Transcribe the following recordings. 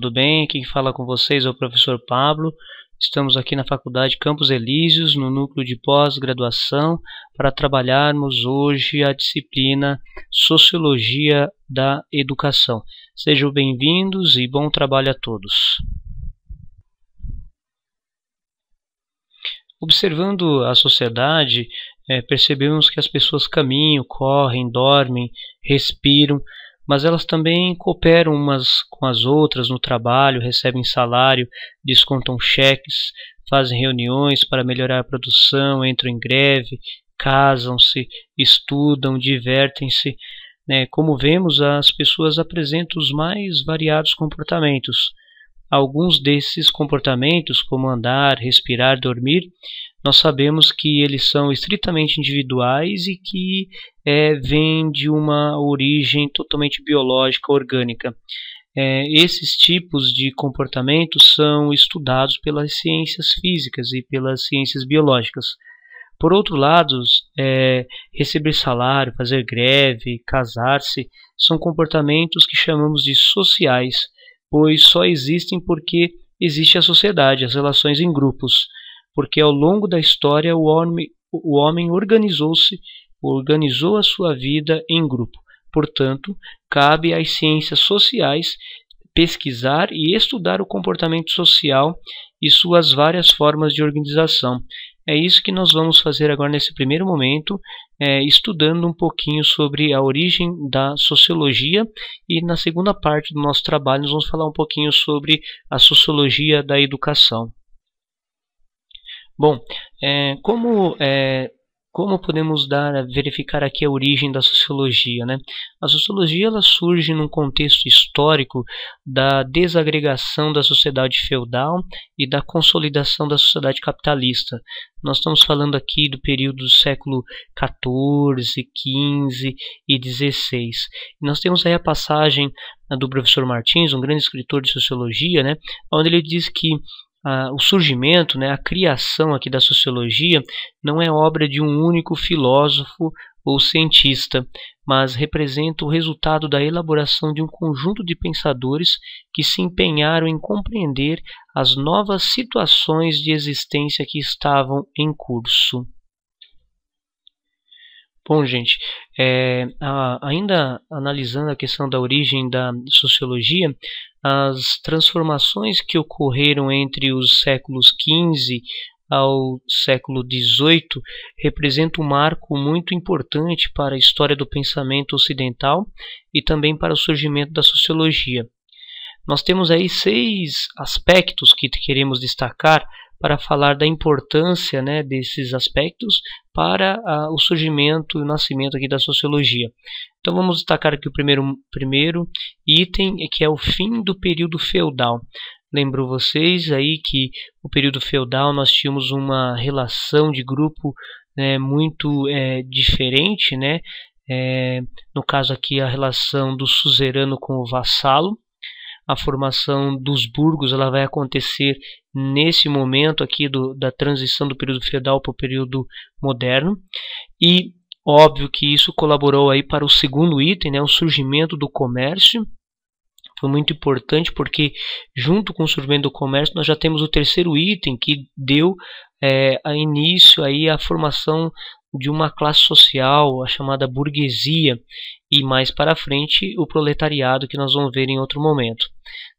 tudo bem? Quem fala com vocês é o professor Pablo. Estamos aqui na Faculdade Campos Elíseos, no núcleo de pós-graduação, para trabalharmos hoje a disciplina Sociologia da Educação. Sejam bem-vindos e bom trabalho a todos. Observando a sociedade, percebemos que as pessoas caminham, correm, dormem, respiram, mas elas também cooperam umas com as outras no trabalho, recebem salário, descontam cheques, fazem reuniões para melhorar a produção, entram em greve, casam-se, estudam, divertem-se. Como vemos, as pessoas apresentam os mais variados comportamentos. Alguns desses comportamentos, como andar, respirar, dormir, nós sabemos que eles são estritamente individuais e que vêm de uma origem totalmente biológica, orgânica. Esses tipos de comportamentos são estudados pelas ciências físicas e pelas ciências biológicas. Por outro lado, receber salário, fazer greve, casar-se, são comportamentos que chamamos de sociais, pois só existem porque existe a sociedade, as relações em grupos, porque ao longo da história o homem organizou a sua vida em grupo. Portanto, cabe às ciências sociais pesquisar e estudar o comportamento social e suas várias formas de organização. É isso que nós vamos fazer agora nesse primeiro momento, estudando um pouquinho sobre a origem da sociologia, e na segunda parte do nosso trabalho nós vamos falar um pouquinho sobre a sociologia da educação. Bom, como podemos verificar aqui a origem da sociologia, né? A sociologia ela surge num contexto histórico da desagregação da sociedade feudal e da consolidação da sociedade capitalista. Nós estamos falando aqui do período do século XIV, XV e XVI. Nós temos aí a passagem do professor Martins, um grande escritor de sociologia, né? Onde ele diz que o surgimento, a criação aqui da sociologia não é obra de um único filósofo ou cientista, mas representa o resultado da elaboração de um conjunto de pensadores que se empenharam em compreender as novas situações de existência que estavam em curso. Bom, gente, ainda analisando a questão da origem da sociologia, as transformações que ocorreram entre os séculos XV ao século XVIII representam um marco muito importante para a história do pensamento ocidental e também para o surgimento da sociologia. Nós temos aí 6 aspectos que queremos destacar para falar da importância desses aspectos para o surgimento e o nascimento aqui da sociologia. Então vamos destacar aqui o primeiro item, que é o fim do período feudal. Lembro vocês aí que o período feudal nós tínhamos uma relação de grupo muito diferente, no caso aqui a relação do suzerano com o vassalo. A formação dos burgos ela vai acontecer nesse momento aqui da transição do período feudal para o período moderno, e óbvio que isso colaborou aí para o segundo item, o surgimento do comércio. Foi muito importante porque junto com o surgimento do comércio nós já temos o terceiro item que deu início aí à formação de uma classe social, a chamada burguesia, e mais para frente o proletariado, que nós vamos ver em outro momento.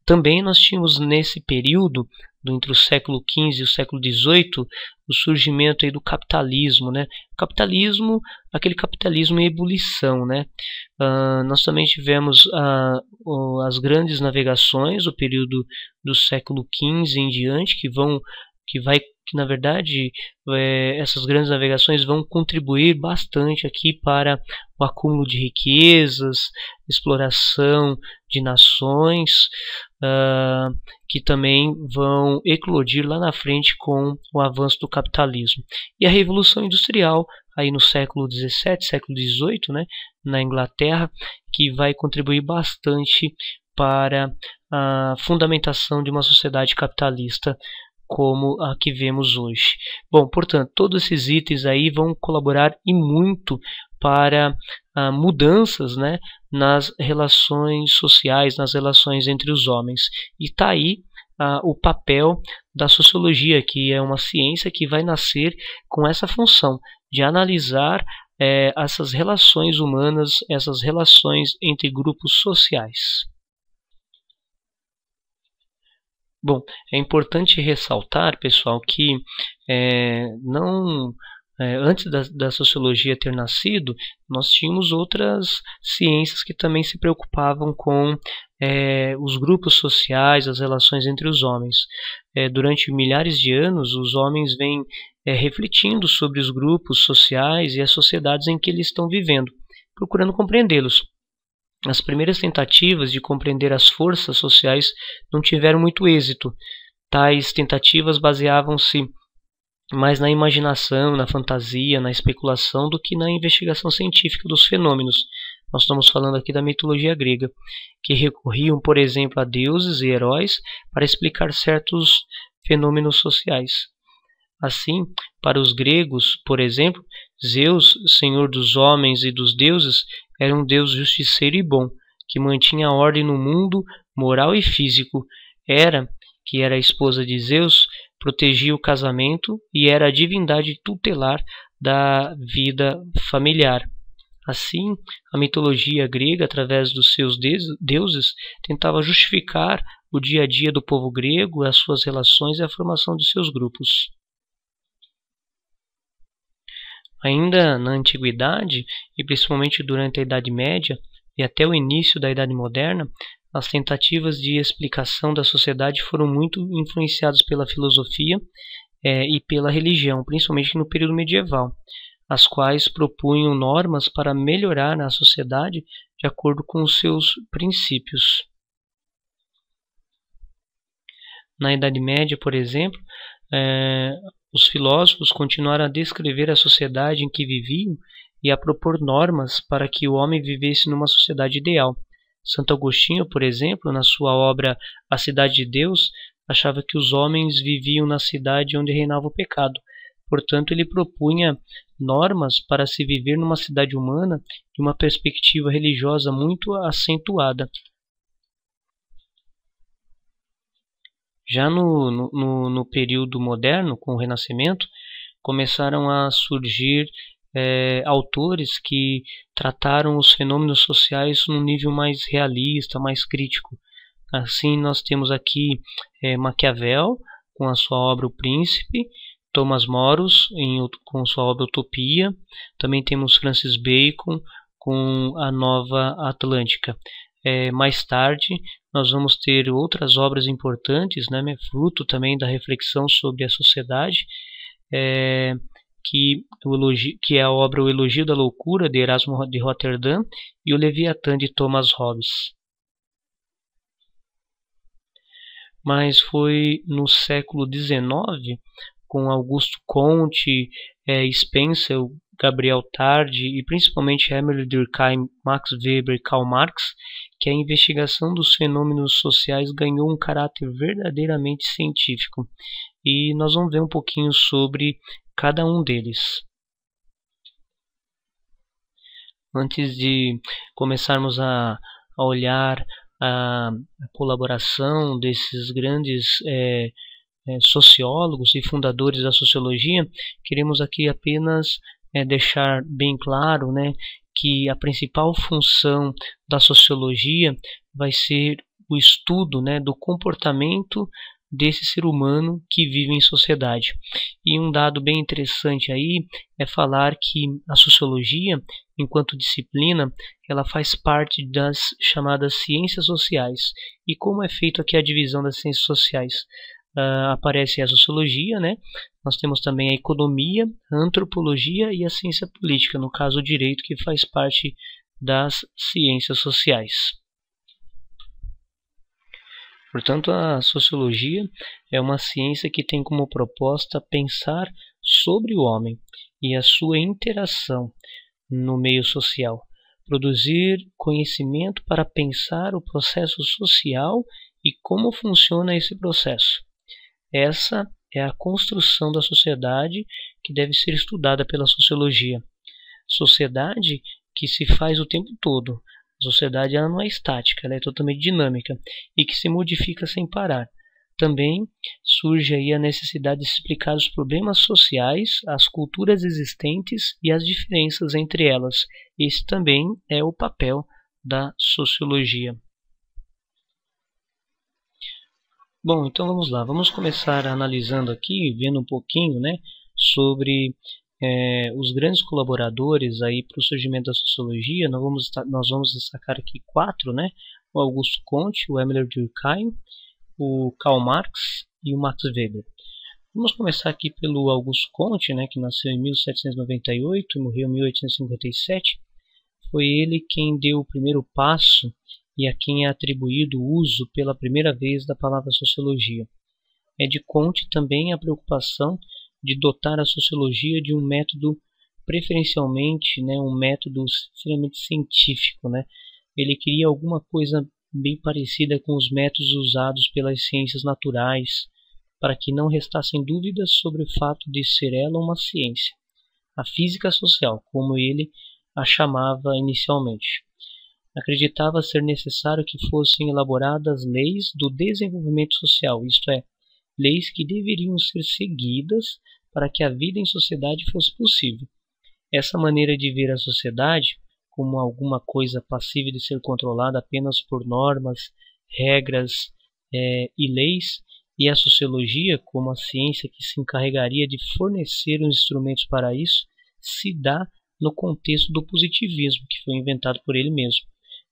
Também nós tínhamos nesse período, entre o século XV e o século XVIII, o surgimento aí do capitalismo, O capitalismo, aquele capitalismo em ebulição, nós também tivemos as grandes navegações, o período do século XV em diante, que na verdade essas grandes navegações vão contribuir bastante aqui para o acúmulo de riquezas, exploração de nações, que também vão eclodir lá na frente com o avanço do capitalismo. E a Revolução Industrial, aí no século XVII, século XVIII, na Inglaterra, que vai contribuir bastante para a fundamentação de uma sociedade capitalista como a que vemos hoje. Bom, portanto, todos esses itens aí vão colaborar e muito para mudanças nas relações sociais, nas relações entre os homens. E está aí o papel da sociologia, que é uma ciência que vai nascer com essa função de analisar essas relações humanas, essas relações entre grupos sociais. Bom, é importante ressaltar, pessoal, que antes da sociologia ter nascido, nós tínhamos outras ciências que também se preocupavam com os grupos sociais, as relações entre os homens. Durante milhares de anos, os homens vêm refletindo sobre os grupos sociais e as sociedades em que eles estão vivendo, procurando compreendê-los. As primeiras tentativas de compreender as forças sociais não tiveram muito êxito. Tais tentativas baseavam-se mais na imaginação, na fantasia, na especulação do que na investigação científica dos fenômenos. Nós estamos falando aqui da mitologia grega, que recorriam, por exemplo, a deuses e heróis para explicar certos fenômenos sociais. Assim, para os gregos, por exemplo, Zeus, senhor dos homens e dos deuses, era um deus justiceiro e bom, que mantinha a ordem no mundo moral e físico. Hera, que era a esposa de Zeus, protegia o casamento e era a divindade tutelar da vida familiar. Assim, a mitologia grega, através dos seus deuses, tentava justificar o dia a dia do povo grego, as suas relações e a formação de seus grupos. Ainda na Antiguidade, e principalmente durante a Idade Média e até o início da Idade Moderna, as tentativas de explicação da sociedade foram muito influenciadas pela filosofia e pela religião, principalmente no período medieval, as quais propunham normas para melhorar a sociedade de acordo com os seus princípios. Na Idade Média, por exemplo, os filósofos continuaram a descrever a sociedade em que viviam e a propor normas para que o homem vivesse numa sociedade ideal. Santo Agostinho, por exemplo, na sua obra A Cidade de Deus, achava que os homens viviam na cidade onde reinava o pecado. Portanto, ele propunha normas para se viver numa cidade humana de uma perspectiva religiosa muito acentuada. Já no período moderno, com o Renascimento, começaram a surgir autores que trataram os fenômenos sociais num nível mais realista, mais crítico. Assim, nós temos aqui Maquiavel, com a sua obra O Príncipe, Thomas More, com sua obra Utopia, também temos Francis Bacon, com a Nova Atlântica. Mais tarde, nós vamos ter outras obras importantes, né, fruto também da reflexão sobre a sociedade, que é a obra O Elogio da Loucura, de Erasmo de Roterdã, e O Leviatã, de Thomas Hobbes. Mas foi no século XIX, com Augusto Comte, Spencer, Gabriel Tarde e principalmente Emile Durkheim, Max Weber e Karl Marx, que a investigação dos fenômenos sociais ganhou um caráter verdadeiramente científico. E nós vamos ver um pouquinho sobre cada um deles. Antes de começarmos a olhar a colaboração desses grandes sociólogos e fundadores da sociologia, queremos aqui apenas deixar bem claro, né, que a principal função da sociologia vai ser o estudo, né, do comportamento desse ser humano que vive em sociedade. E um dado bem interessante aí é falar que a sociologia, enquanto disciplina, ela faz parte das chamadas ciências sociais. E como é feito aqui a divisão das ciências sociais? Aparece a sociologia, né? Nós temos também a economia, a antropologia e a ciência política, no caso o direito, que faz parte das ciências sociais. Portanto, a sociologia é uma ciência que tem como proposta pensar sobre o homem e a sua interação no meio social, produzir conhecimento para pensar o processo social e como funciona esse processo. Essa é a construção da sociedade que deve ser estudada pela sociologia. Sociedade que se faz o tempo todo. sociedade ela não é estática, ela é totalmente dinâmica e que se modifica sem parar. Também surge aí a necessidade de explicar os problemas sociais, as culturas existentes e as diferenças entre elas. Esse também é o papel da sociologia. Bom, então vamos lá, vamos começar analisando aqui, vendo um pouquinho, né, sobre os grandes colaboradores aí para o surgimento da sociologia. Nós vamos destacar aqui 4, né, o Augusto Comte, o Emile Durkheim, o Karl Marx e o Max Weber. Vamos começar aqui pelo Augusto Comte, né, que nasceu em 1798 e morreu em 1857. Foi ele quem deu o primeiro passo e a quem é atribuído o uso pela primeira vez da palavra sociologia. É de Comte também a preocupação de dotar a sociologia de um método, preferencialmente, né, um método extremamente científico, né? Ele queria alguma coisa bem parecida com os métodos usados pelas ciências naturais, para que não restassem dúvidas sobre o fato de ser ela uma ciência, a física social, como ele a chamava inicialmente. Acreditava ser necessário que fossem elaboradas leis do desenvolvimento social, isto é, leis que deveriam ser seguidas para que a vida em sociedade fosse possível. Essa maneira de ver a sociedade como alguma coisa passível de ser controlada apenas por normas, regras e leis, e a sociologia como a ciência que se encarregaria de fornecer os instrumentos para isso, se dá no contexto do positivismo, que foi inventado por ele mesmo.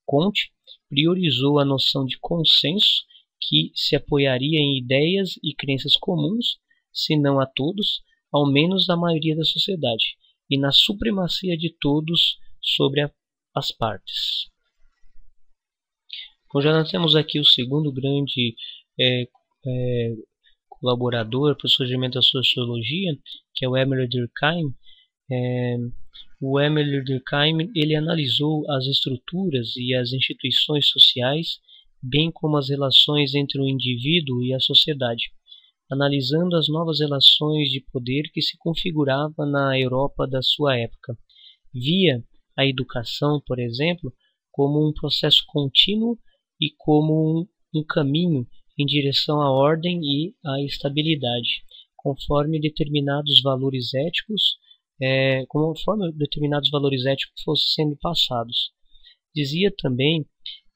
Comte priorizou a noção de consenso, que se apoiaria em ideias e crenças comuns, se não a todos, ao menos a maioria da sociedade, e na supremacia de todos sobre as partes. Então já nós temos aqui o segundo grande colaborador para o surgimento da sociologia, que é o Emile Durkheim. O Emile Durkheim ele analisou as estruturas e as instituições sociais, bem como as relações entre o indivíduo e a sociedade, analisando as novas relações de poder que se configuravam na Europa da sua época. Via a educação, por exemplo, como um processo contínuo e como um caminho em direção à ordem e à estabilidade, conforme determinados valores éticos fossem sendo passados. Dizia também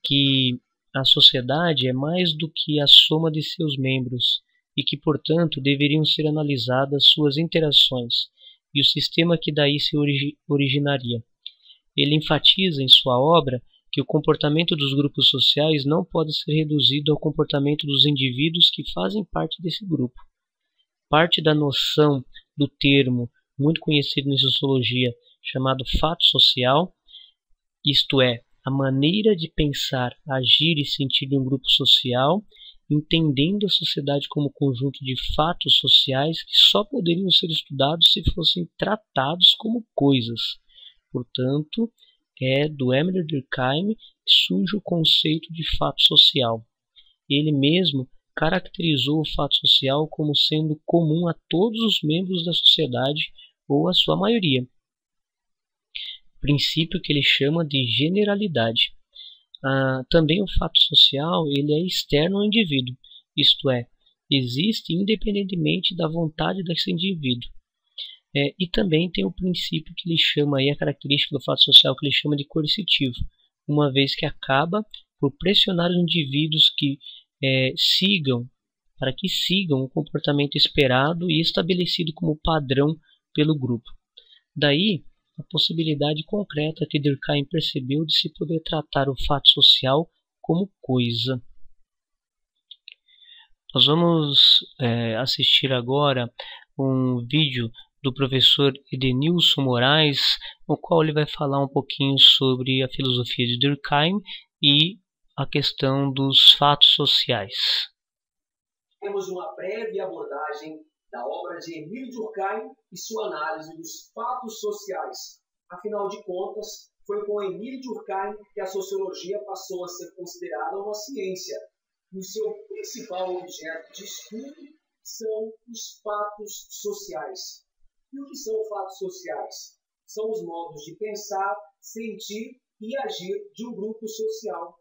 que a sociedade é mais do que a soma de seus membros e que, portanto, deveriam ser analisadas suas interações e o sistema que daí se originaria. Ele enfatiza em sua obra que o comportamento dos grupos sociais não pode ser reduzido ao comportamento dos indivíduos que fazem parte desse grupo. Parte da noção do termo muito conhecido em sociologia chamado fato social, isto é, a maneira de pensar, agir e sentir de um grupo social, entendendo a sociedade como conjunto de fatos sociais que só poderiam ser estudados se fossem tratados como coisas. Portanto, é do Emile Durkheim que surge o conceito de fato social. Ele mesmo caracterizou o fato social como sendo comum a todos os membros da sociedade ou a sua maioria. Princípio que ele chama de generalidade. Também o fato social ele é externo ao indivíduo, isto é, existe independentemente da vontade desse indivíduo. E também tem o princípio que ele chama, aí a característica do fato social que ele chama de coercitivo, uma vez que acaba por pressionar os indivíduos para que sigam o comportamento esperado e estabelecido como padrão pelo grupo. Daí a possibilidade concreta que Durkheim percebeu de se poder tratar o fato social como coisa. Nós vamos assistir agora um vídeo do professor Edenilson Moraes, no qual ele vai falar um pouquinho sobre a filosofia de Durkheim e a questão dos fatos sociais. Temos uma breve abordagem da obra de Emile Durkheim e sua análise dos fatos sociais. Afinal de contas, foi com Emile Durkheim que a sociologia passou a ser considerada uma ciência. E o seu principal objeto de estudo são os fatos sociais. E o que são fatos sociais? São os modos de pensar, sentir e agir de um grupo social.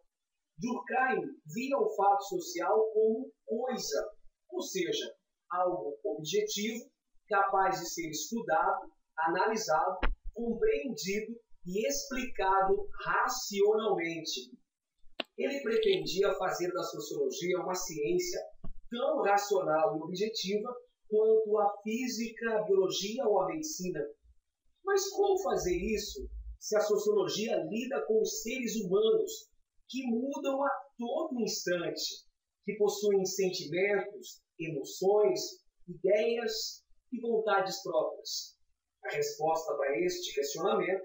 Durkheim via o fato social como coisa, ou seja, algo objetivo, capaz de ser estudado, analisado, compreendido e explicado racionalmente. Ele pretendia fazer da sociologia uma ciência tão racional e objetiva quanto a física, a biologia ou a medicina. Mas como fazer isso se a sociologia lida com os seres humanos que mudam a todo instante, que possuem sentimentos, emoções, ideias e vontades próprias? A resposta para este questionamento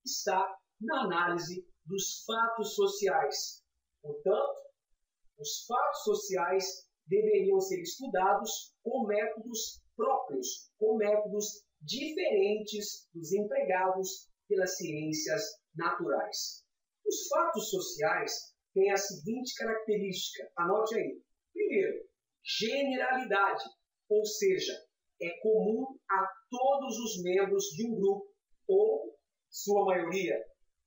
está na análise dos fatos sociais. Portanto, os fatos sociais deveriam ser estudados com métodos próprios, com métodos diferentes dos empregados pelas ciências naturais. Os fatos sociais têm a seguinte característica, anote aí. Primeiro, generalidade, ou seja, é comum a todos os membros de um grupo, ou sua maioria.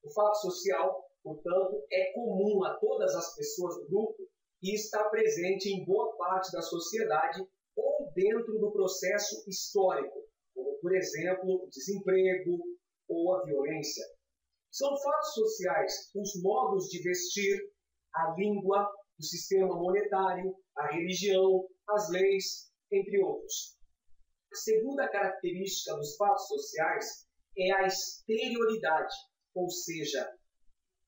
O fato social, portanto, é comum a todas as pessoas do grupo e está presente em boa parte da sociedade ou dentro do processo histórico, como, por exemplo, o desemprego ou a violência. São fatos sociais os modos de vestir, a língua, o sistema monetário, a religião, as leis, entre outros. A segunda característica dos fatos sociais é a exterioridade, ou seja,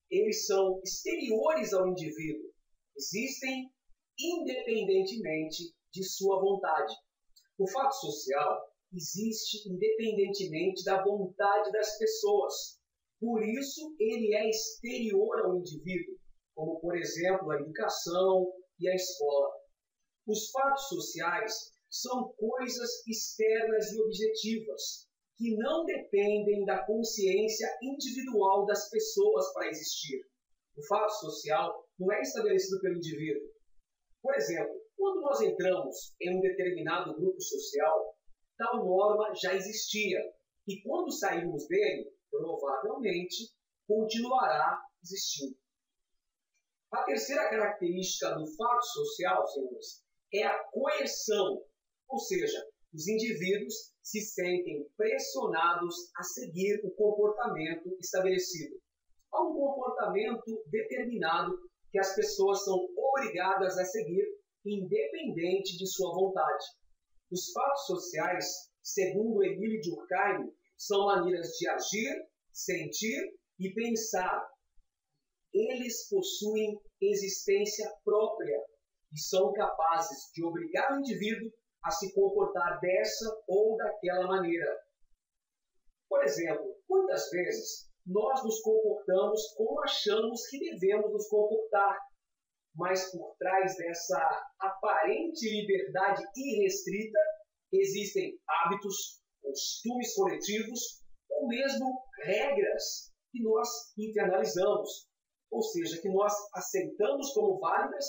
eles são exteriores ao indivíduo, existem independentemente de sua vontade. O fato social existe independentemente da vontade das pessoas, por isso ele é exterior ao indivíduo, como, por exemplo, a educação e a escola. Os fatos sociais são coisas externas e objetivas, que não dependem da consciência individual das pessoas para existir. O fato social não é estabelecido pelo indivíduo. Por exemplo, quando nós entramos em um determinado grupo social, tal norma já existia, e quando sairmos dele, provavelmente continuará existindo. A terceira característica do fato social, senhores, é a coerção, ou seja, os indivíduos se sentem pressionados a seguir o comportamento estabelecido. Há um comportamento determinado que as pessoas são obrigadas a seguir, independente de sua vontade. Os fatos sociais, segundo Émile Durkheim, são maneiras de agir, sentir e pensar. Eles possuem existência própria e são capazes de obrigar o indivíduo a se comportar dessa ou daquela maneira. Por exemplo, quantas vezes nós nos comportamos como achamos que devemos nos comportar, mas por trás dessa aparente liberdade irrestrita existem hábitos, costumes coletivos ou mesmo regras que nós internalizamos, ou seja, que nós aceitamos como válidas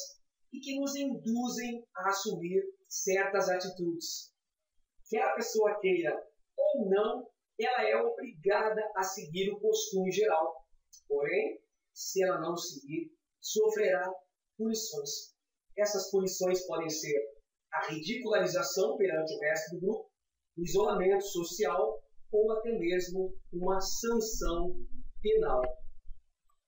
e que nos induzem a assumir certas atitudes. Quer a pessoa queira ou não, ela é obrigada a seguir o costume geral. Porém, se ela não seguir, sofrerá punições. Essas punições podem ser a ridicularização perante o resto do grupo, o isolamento social ou até mesmo uma sanção penal.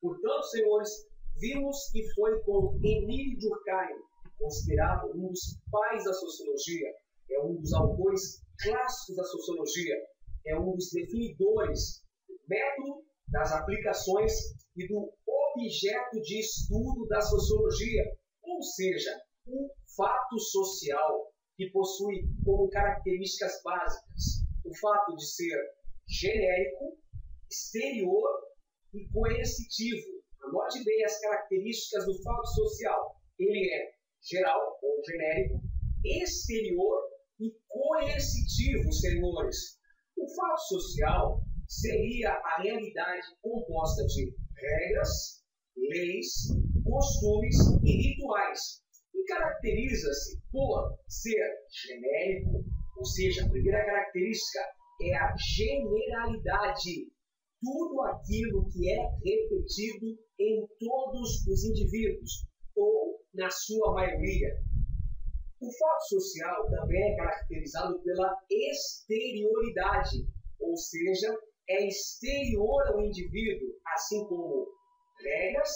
Portanto, senhores, vimos que foi com Émile Durkheim, considerado um dos pais da sociologia, é um dos autores clássicos da sociologia, é um dos definidores do método, das aplicações e do objeto de estudo da sociologia, ou seja, um fato social que possui como características básicas o fato de ser genérico, exterior e coercitivo. Anote bem as características do fato social. Ele é geral ou genérico, exterior e coercitivo, senhores. O fato social seria a realidade composta de regras, leis, costumes e rituais. E caracteriza-se por ser genérico, ou seja, a primeira característica é a generalidade. tudo aquilo que é repetido em todos os indivíduos, ou na sua maioria. O fato social também é caracterizado pela exterioridade, ou seja, é exterior ao indivíduo, assim como regras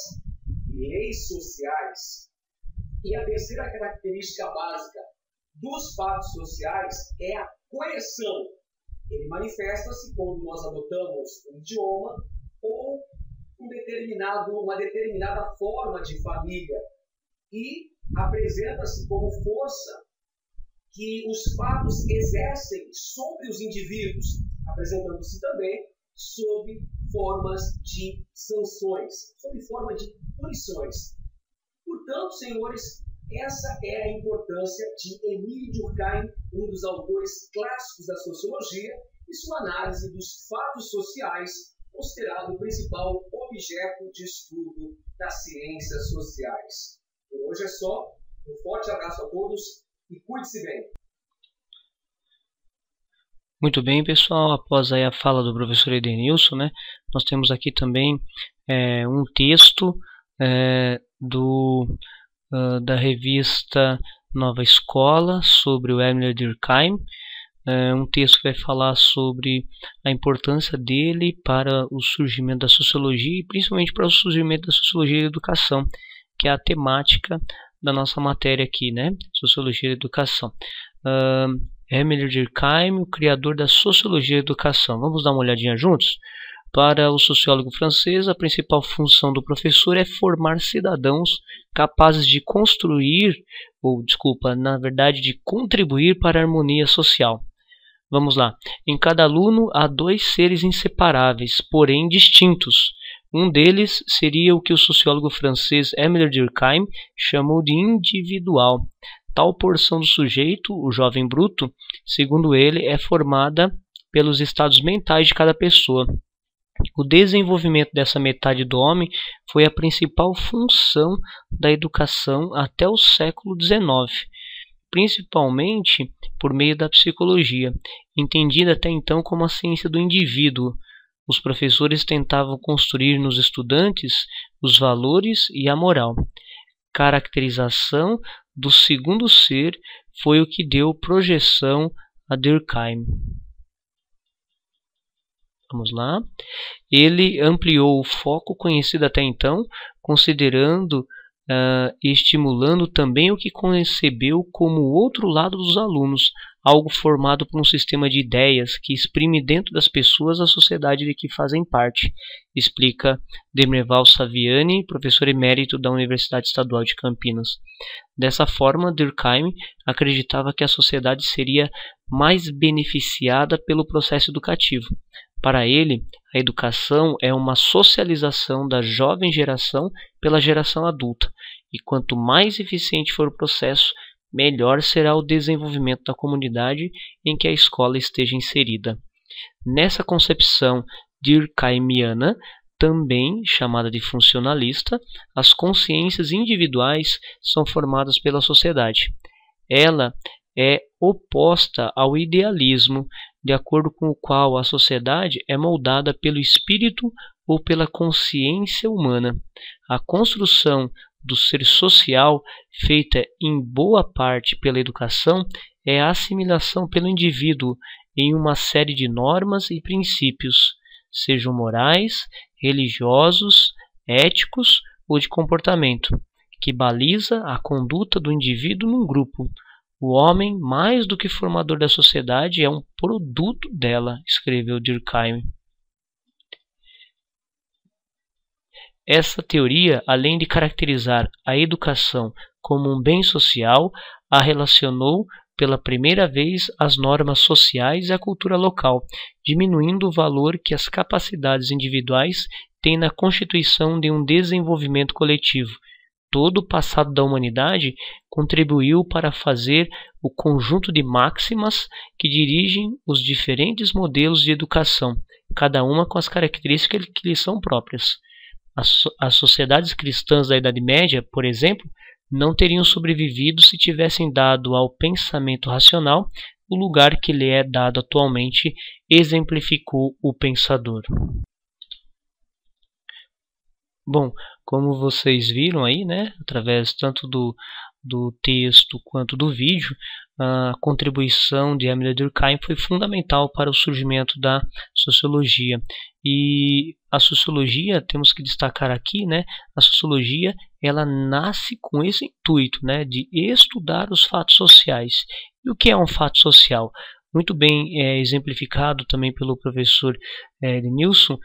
e leis sociais. E a terceira característica básica dos fatos sociais é a coerção. Ele manifesta-se quando nós adotamos um idioma ou uma determinada forma de família e apresenta-se como força que os fatos exercem sobre os indivíduos, apresentando-se também sob formas de sanções, sob forma de punições. Portanto, senhores, essa é a importância de Émile Durkheim, um dos autores clássicos da sociologia, e sua análise dos fatos sociais, considerado o principal objeto de estudo das ciências sociais. Por hoje é só. Um forte abraço a todos e cuide-se bem. Muito bem, pessoal. Após aí a fala do professor Edenilson, né, nós temos aqui também um texto da revista Nova Escola sobre o Émile Durkheim. Um texto que vai falar sobre a importância dele para o surgimento da sociologia e principalmente para o surgimento da sociologia da educação, que é a temática da nossa matéria aqui, né? Sociologia da educação. Émile Durkheim, o criador da sociologia da educação. Vamos dar uma olhadinha juntos? Para o sociólogo francês, a principal função do professor é formar cidadãos capazes de de contribuir para a harmonia social. Vamos lá. Em cada aluno há dois seres inseparáveis, porém distintos. Um deles seria o que o sociólogo francês Émile Durkheim chamou de individual. Tal porção do sujeito, o jovem bruto, segundo ele, é formada pelos estados mentais de cada pessoa. O desenvolvimento dessa metade do homem foi a principal função da educação até o século XIX, principalmente por meio da psicologia, entendida até então como a ciência do indivíduo. Os professores tentavam construir nos estudantes os valores e a moral. Caracterização do segundo ser foi o que deu projeção a Durkheim. Vamos lá. Ele ampliou o foco conhecido até então, considerando e estimulando também o que concebeu como o outro lado dos alunos, algo formado por um sistema de ideias que exprime dentro das pessoas a sociedade de que fazem parte, explica Demerval Saviani, professor emérito da Universidade Estadual de Campinas. Dessa forma, Durkheim acreditava que a sociedade seria mais beneficiada pelo processo educativo. Para ele, a educação é uma socialização da jovem geração pela geração adulta, e quanto mais eficiente for o processo, melhor será o desenvolvimento da comunidade em que a escola esteja inserida. Nessa concepção durkheimiana, também chamada de funcionalista, as consciências individuais são formadas pela sociedade. Ela é oposta ao idealismo, de acordo com o qual a sociedade é moldada pelo espírito ou pela consciência humana. A construção do ser social, feita em boa parte pela educação, é a assimilação pelo indivíduo em uma série de normas e princípios, sejam morais, religiosos, éticos ou de comportamento, que baliza a conduta do indivíduo num grupo. O homem, mais do que formador da sociedade, é um produto dela, escreveu Durkheim. Essa teoria, além de caracterizar a educação como um bem social, a relacionou pela primeira vez às normas sociais e à cultura local, diminuindo o valor que as capacidades individuais têm na constituição de um desenvolvimento coletivo. Todo o passado da humanidade contribuiu para fazer o conjunto de máximas que dirigem os diferentes modelos de educação, cada uma com as características que lhes são próprias. As sociedades cristãs da Idade Média, por exemplo, não teriam sobrevivido se tivessem dado ao pensamento racional o lugar que lhe é dado atualmente, exemplificou o pensador. Bom, como vocês viram aí, né, através tanto do texto quanto do vídeo, a contribuição de Émile Durkheim foi fundamental para o surgimento da sociologia. E a sociologia, temos que destacar aqui, né, a sociologia ela nasce com esse intuito, né, de estudar os fatos sociais. E o que é um fato social? Muito bem exemplificado também pelo professor Nilson,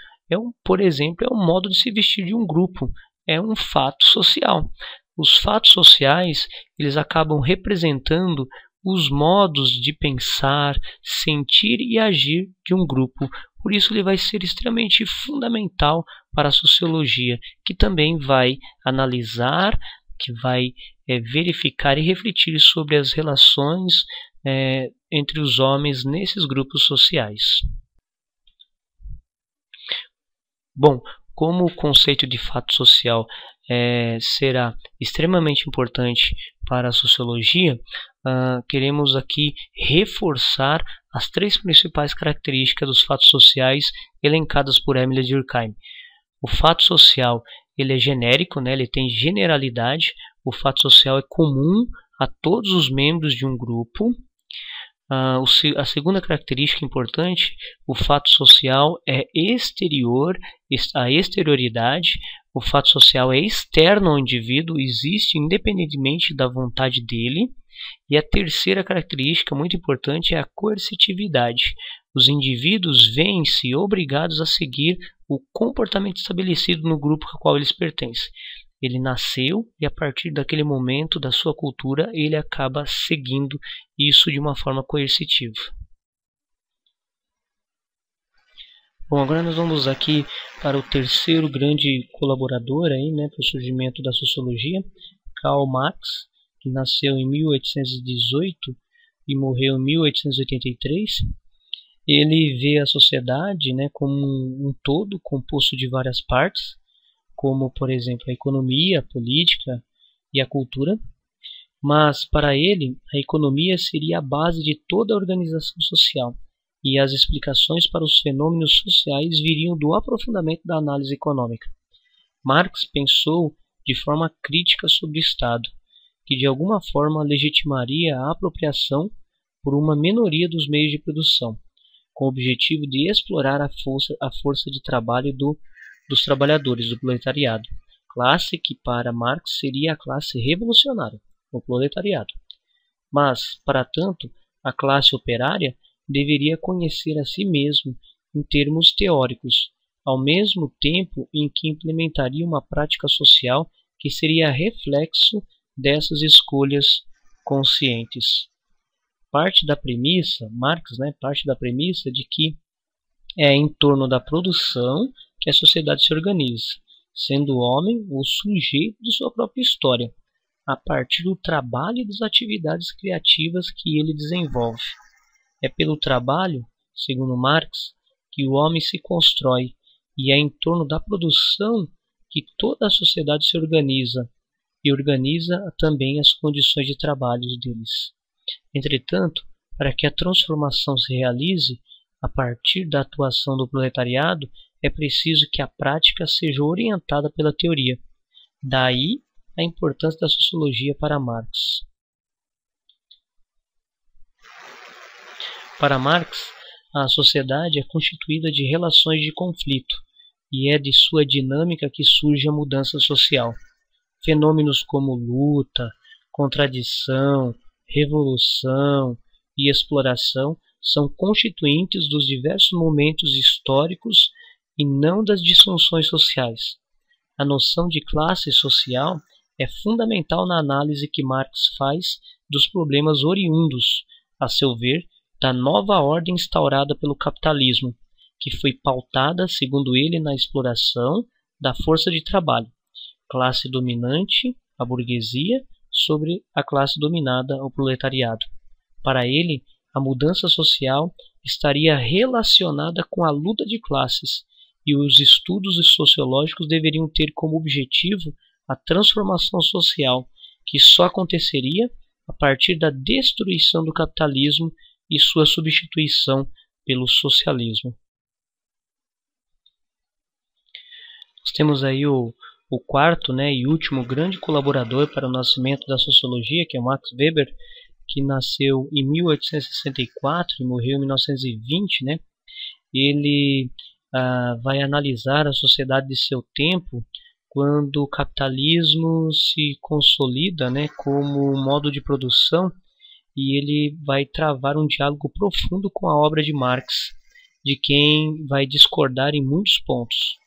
por exemplo, é um modo de se vestir de um grupo, é um fato social. Os fatos sociais, eles acabam representando os modos de pensar, sentir e agir de um grupo. Por isso ele vai ser extremamente fundamental para a sociologia, que também vai analisar, que vai verificar e refletir sobre as relações entre os homens nesses grupos sociais. Bom, como o conceito de fato social será extremamente importante para a sociologia, queremos aqui reforçar as 3 principais características dos fatos sociais elencadas por Émile Durkheim. O fato social ele é genérico, né? Ele tem generalidade. O fato social é comum a todos os membros de um grupo. A segunda característica importante, o fato social é exterior, a exterioridade. O fato social é externo ao indivíduo, existe independentemente da vontade dele. E a terceira característica muito importante é a coercitividade. Os indivíduos veem-se obrigados a seguir o comportamento estabelecido no grupo ao qual eles pertencem. Ele nasceu e a partir daquele momento da sua cultura ele acaba seguindo isso de uma forma coercitiva. Bom, agora nós vamos aqui para o terceiro grande colaborador aí, né, para o surgimento da sociologia, Karl Marx, que nasceu em 1818 e morreu em 1883. Ele vê a sociedade, né, como um todo composto de várias partes, como, por exemplo, a economia, a política e a cultura. Mas, para ele, a economia seria a base de toda a organização social, e as explicações para os fenômenos sociais viriam do aprofundamento da análise econômica. Marx pensou de forma crítica sobre o Estado, que de alguma forma legitimaria a apropriação por uma minoria dos meios de produção, com o objetivo de explorar a força de trabalho dos trabalhadores, do proletariado, classe que para Marx seria a classe revolucionária, o proletariado. Mas, para tanto, a classe operária deveria conhecer a si mesmo em termos teóricos, ao mesmo tempo em que implementaria uma prática social que seria reflexo dessas escolhas conscientes. Parte da premissa, Marx, parte da premissa de que é em torno da produção que a sociedade se organiza, sendo o homem o sujeito de sua própria história, a partir do trabalho e das atividades criativas que ele desenvolve. É pelo trabalho, segundo Marx, que o homem se constrói, e é em torno da produção que toda a sociedade se organiza, e organiza também as condições de trabalho deles. Entretanto, para que a transformação se realize a partir da atuação do proletariado, é preciso que a prática seja orientada pela teoria. Daí a importância da sociologia para Marx. Para Marx, a sociedade é constituída de relações de conflito, e é de sua dinâmica que surge a mudança social. Fenômenos como luta, contradição, revolução e exploração são constituintes dos diversos momentos históricos e não das disfunções sociais. A noção de classe social é fundamental na análise que Marx faz dos problemas oriundos, a seu ver, da nova ordem instaurada pelo capitalismo, que foi pautada, segundo ele, na exploração da força de trabalho, classe dominante, a burguesia, sobre a classe dominada, o proletariado. Para ele, a mudança social estaria relacionada com a luta de classes, e os estudos sociológicos deveriam ter como objetivo a transformação social, que só aconteceria a partir da destruição do capitalismo e sua substituição pelo socialismo. Nós temos aí o o quarto, né, e último grande colaborador para o nascimento da sociologia, que é Max Weber, que nasceu em 1864 e morreu em 1920, né, ele vai analisar a sociedade de seu tempo quando o capitalismo se consolida, né, como modo de produção, e ele vai travar um diálogo profundo com a obra de Marx, de quem vai discordar em muitos pontos.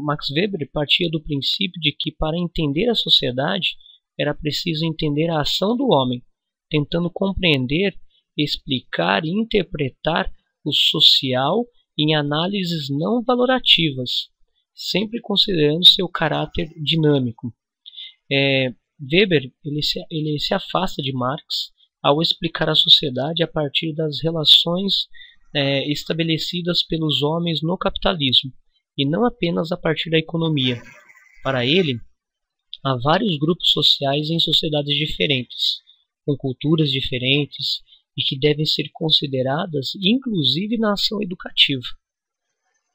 Max Weber partia do princípio de que para entender a sociedade era preciso entender a ação do homem, tentando compreender, explicar e interpretar o social em análises não valorativas, sempre considerando seu caráter dinâmico. Weber ele se afasta de Marx ao explicar a sociedade a partir das relações estabelecidas pelos homens no capitalismo, e não apenas a partir da economia. Para ele, há vários grupos sociais em sociedades diferentes, com culturas diferentes e que devem ser consideradas inclusive na ação educativa.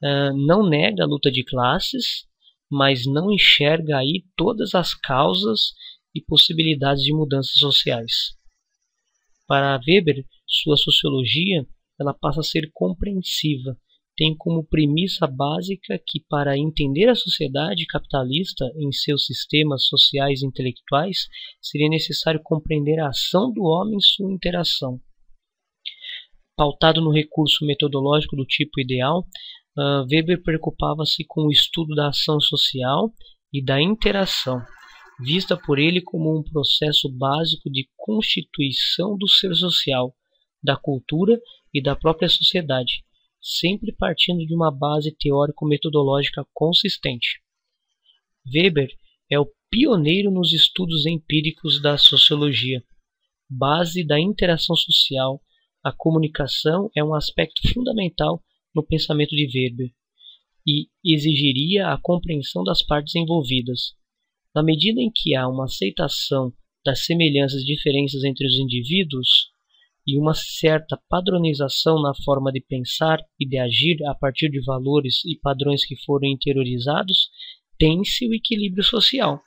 Não nega a luta de classes, mas não enxerga aí todas as causas e possibilidades de mudanças sociais. Para Weber, sua sociologia ela passa a ser compreensiva, tem como premissa básica que para entender a sociedade capitalista em seus sistemas sociais e intelectuais, seria necessário compreender a ação do homem e sua interação. Pautado no recurso metodológico do tipo ideal, Weber preocupava-se com o estudo da ação social e da interação, vista por ele como um processo básico de constituição do ser social, da cultura e da própria sociedade, sempre partindo de uma base teórico-metodológica consistente. Weber é o pioneiro nos estudos empíricos da sociologia. Base da interação social, a comunicação é um aspecto fundamental no pensamento de Weber e exigiria a compreensão das partes envolvidas. Na medida em que há uma aceitação das semelhanças e diferenças entre os indivíduos, e uma certa padronização na forma de pensar e de agir a partir de valores e padrões que foram interiorizados, tem-se o equilíbrio social,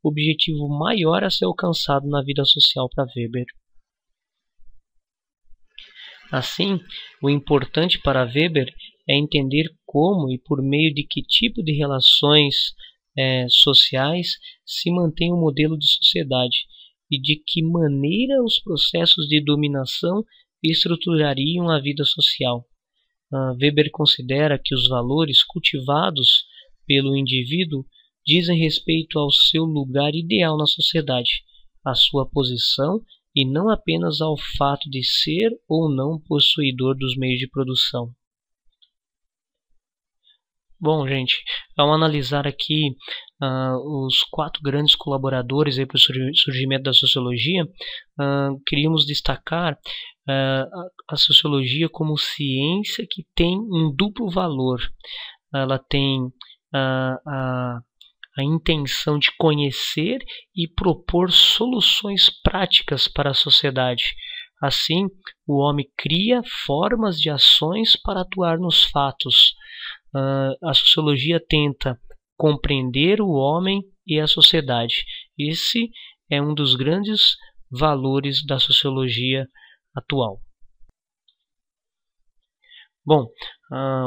objetivo maior a ser alcançado na vida social para Weber. Assim, o importante para Weber é entender como e por meio de que tipo de relações sociais se mantém o modelo de sociedade, e de que maneira os processos de dominação estruturariam a vida social. Weber considera que os valores cultivados pelo indivíduo dizem respeito ao seu lugar ideal na sociedade, à sua posição e não apenas ao fato de ser ou não possuidor dos meios de produção. Bom, gente, ao analisar aqui os 4 grandes colaboradores para o surgimento da sociologia, queríamos destacar a sociologia como ciência que tem um duplo valor. Ela tem a intenção de conhecer e propor soluções práticas para a sociedade. Assim, o homem cria formas de ações para atuar nos fatos. A sociologia tenta compreender o homem e a sociedade. Esse é um dos grandes valores da sociologia atual. Bom,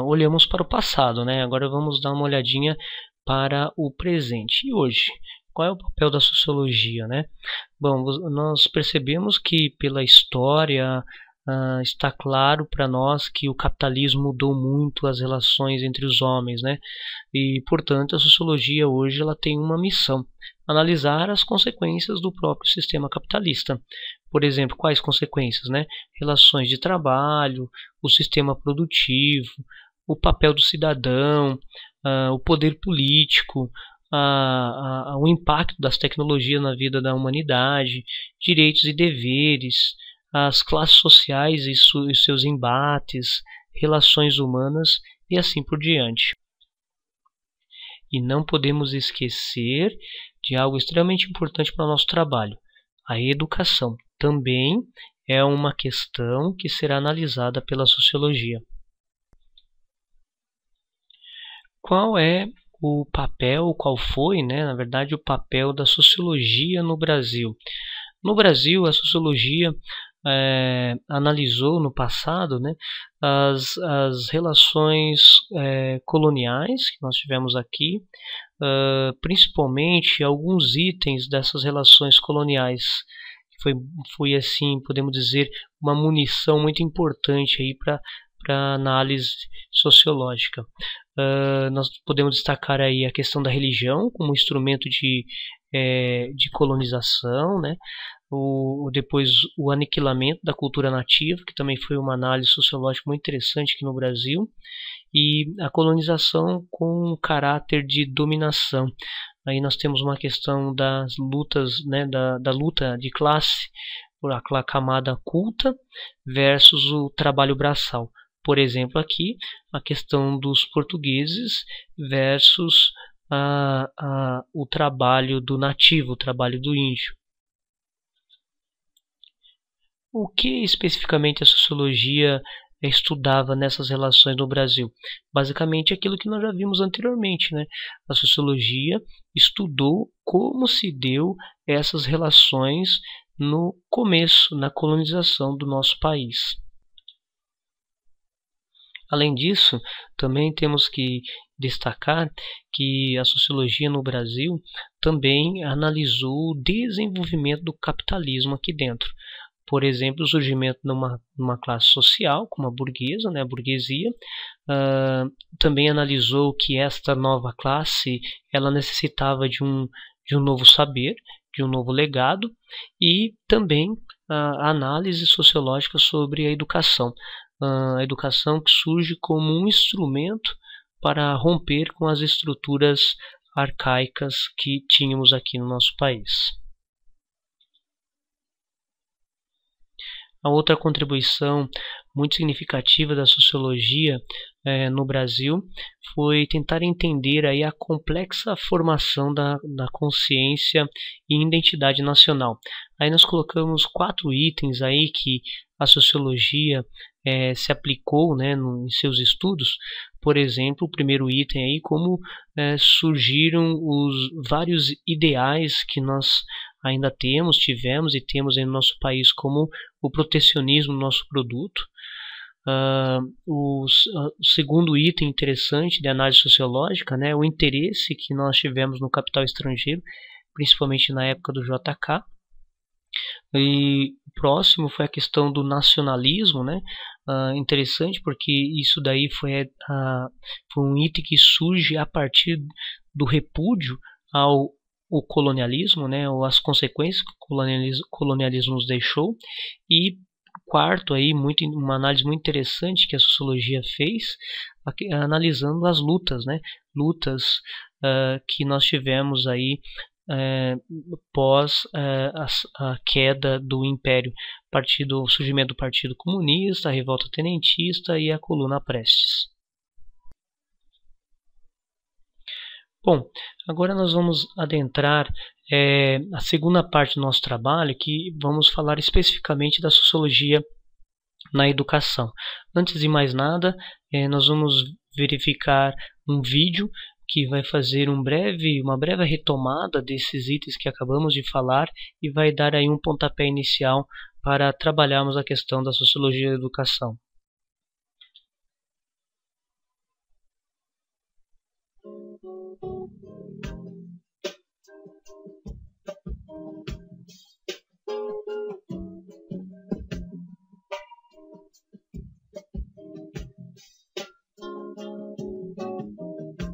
olhamos para o passado, né? Agora vamos dar uma olhadinha para o presente. E hoje, qual é o papel da sociologia, né? Bom, nós percebemos que pela história está claro para nós que o capitalismo mudou muito as relações entre os homens, né? E, portanto, a sociologia hoje ela tem uma missão: analisar as consequências do próprio sistema capitalista. Por exemplo, quais consequências, né? Relações de trabalho, o sistema produtivo, o papel do cidadão, o poder político, o impacto das tecnologias na vida da humanidade, direitos e deveres, as classes sociais e seus embates, relações humanas e assim por diante. E não podemos esquecer de algo extremamente importante para o nosso trabalho: a educação. Também é uma questão que será analisada pela sociologia. Qual é o papel, qual foi, né, na verdade, o papel da sociologia no Brasil. No Brasil, a sociologia analisou no passado, né, as relações coloniais que nós tivemos aqui, principalmente alguns itens dessas relações coloniais. Foi assim, podemos dizer, uma munição muito importante aí para análise sociológica. Nós podemos destacar aí a questão da religião como instrumento de colonização, né? Depois o aniquilamento da cultura nativa, que também foi uma análise sociológica muito interessante aqui no Brasil, e a colonização com caráter de dominação. Aí nós temos uma questão das lutas, né, da luta de classe por aquela camada culta versus o trabalho braçal. Por exemplo, aqui a questão dos portugueses versus o trabalho do nativo, o trabalho do índio. O que especificamente a sociologia estudava nessas relações no Brasil? Basicamente aquilo que nós já vimos anteriormente, né? A sociologia estudou como se deu essas relações no começo, na colonização do nosso país. Além disso, também temos que destacar que a sociologia no Brasil também analisou o desenvolvimento do capitalismo aqui dentro. Por exemplo, o surgimento de uma classe social, como a burguesa, né, a burguesia. Também analisou que esta nova classe ela necessitava de um novo saber, de um novo legado, e também a análise sociológica sobre a educação. A educação que surge como um instrumento para romper com as estruturas arcaicas que tínhamos aqui no nosso país. A outra contribuição muito significativa da sociologia no Brasil foi tentar entender aí a complexa formação da consciência e identidade nacional. Aí nós colocamos 4 itens aí que a sociologia se aplicou, né, em seus estudos. Por exemplo, o primeiro item aí, como surgiram os vários ideais que nós ainda tivemos e temos no nosso país, como o protecionismo do nosso produto. O segundo item interessante de análise sociológica, né, o interesse que nós tivemos no capital estrangeiro, principalmente na época do JK. E o próximo foi a questão do nacionalismo, né? Interessante porque isso daí foi um item que surge a partir do repúdio ao colonialismo, né? Ou as consequências que o colonialismo nos deixou. E quarto aí, uma análise muito interessante que a sociologia fez, analisando as lutas, né? Lutas que nós tivemos aí pós a queda do Império, o surgimento do Partido Comunista, a revolta tenentista e a Coluna Prestes. Bom, agora nós vamos adentrar a segunda parte do nosso trabalho, que vamos falar especificamente da sociologia na educação. Antes de mais nada, nós vamos verificar um vídeo que vai fazer uma breve retomada desses itens que acabamos de falar e vai dar aí um pontapé inicial para trabalharmos a questão da sociologia da educação.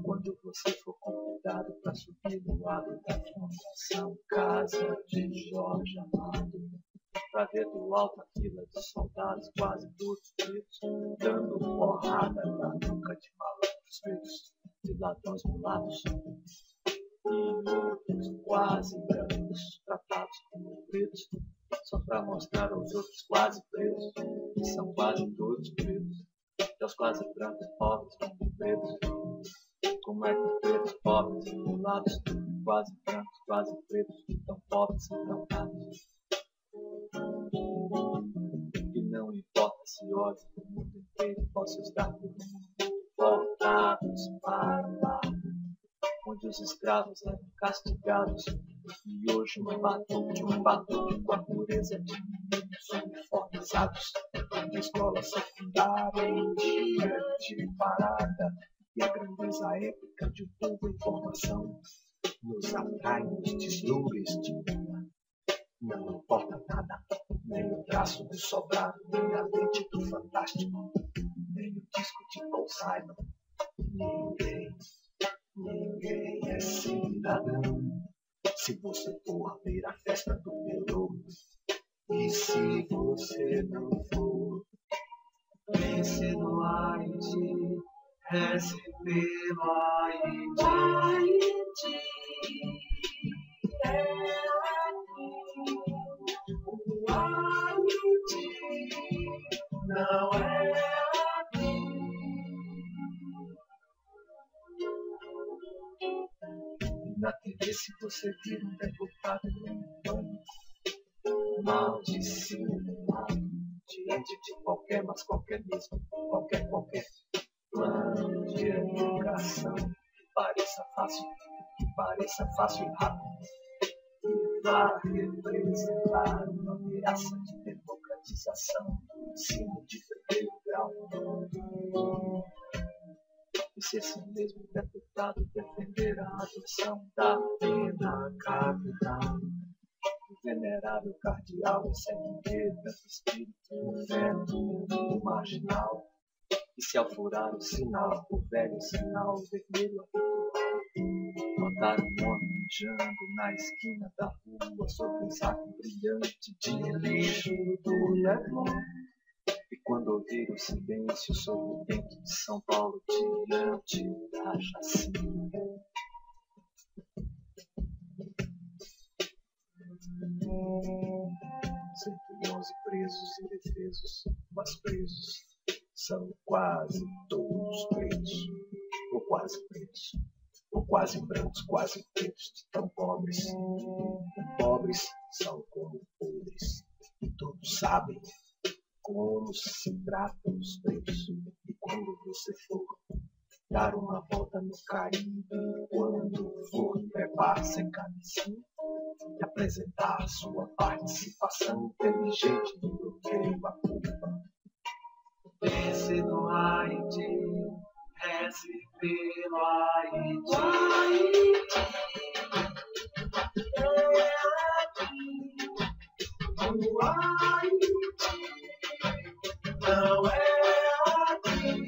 Quando você for convidado para subir no lado da Fundação Casa de Jorge Amado, para ver do alto a fila de soldados quase todos pretos, dando porrada na nuca de malandros pretos, de ladrões mulatos e outros quase brancos, tratados como pretos, só para mostrar aos outros quase pretos, que são quase todos pretos, que os quase brancos pobres como pretos. Como é que pretos, pobres, mulatos, quase brancos, quase pretos, tão pobres e tratados? E não importa se olhos do mundo inteiro possam estar todo mundo voltados para lá. onde os escravos eram castigados. E hoje um batuque com a pureza de meninos uniformizados. De escola secundária em dia de parada. E a grandeza épica de um povo em formação nos atrai nos deslumres de uma. Não importa nada, nem o traço do sobrado, nem a lente do fantástico, nem o disco de Paul Simon. Ninguém é cidadão se você for ver a festa do Pelô. E se você não for, pense no Haiti, reze pelo Haiti. É aqui, o Haiti não é aqui. Na TV, se você vir um deputado no pano, maldicionado, diante de qualquer, mas qualquer mesmo, qualquer plano de educação que pareça fácil e rápido, e vá representar uma ameaça de democratização do ensino de primeiro grau. E se esse mesmo deputado defender a adoção da pena capital, o venerável cardeal recebe tanto espírito no vento do marginal. E se ao furar o sinal, o velho sinal vermelho habitual, notar um homem mijando na esquina da rua sobre um saco brilhante de lixo do Leblon. E quando ouvir o silêncio sobre o vento de São Paulo diante da chacina. 111 presos indefesos, mas presos são quase todos pretos, ou quase pretos, ou quase brancos, quase pretos, de tão pobres. E pobres são como podres, e todos sabem como se tratam os pretos. E quando você for dar uma volta no Caribe, quando for trepar sem camisinha e apresentar sua participação inteligente no bloqueio à culpa, pense no Haiti, reze pelo Haiti. O Haiti não é aqui.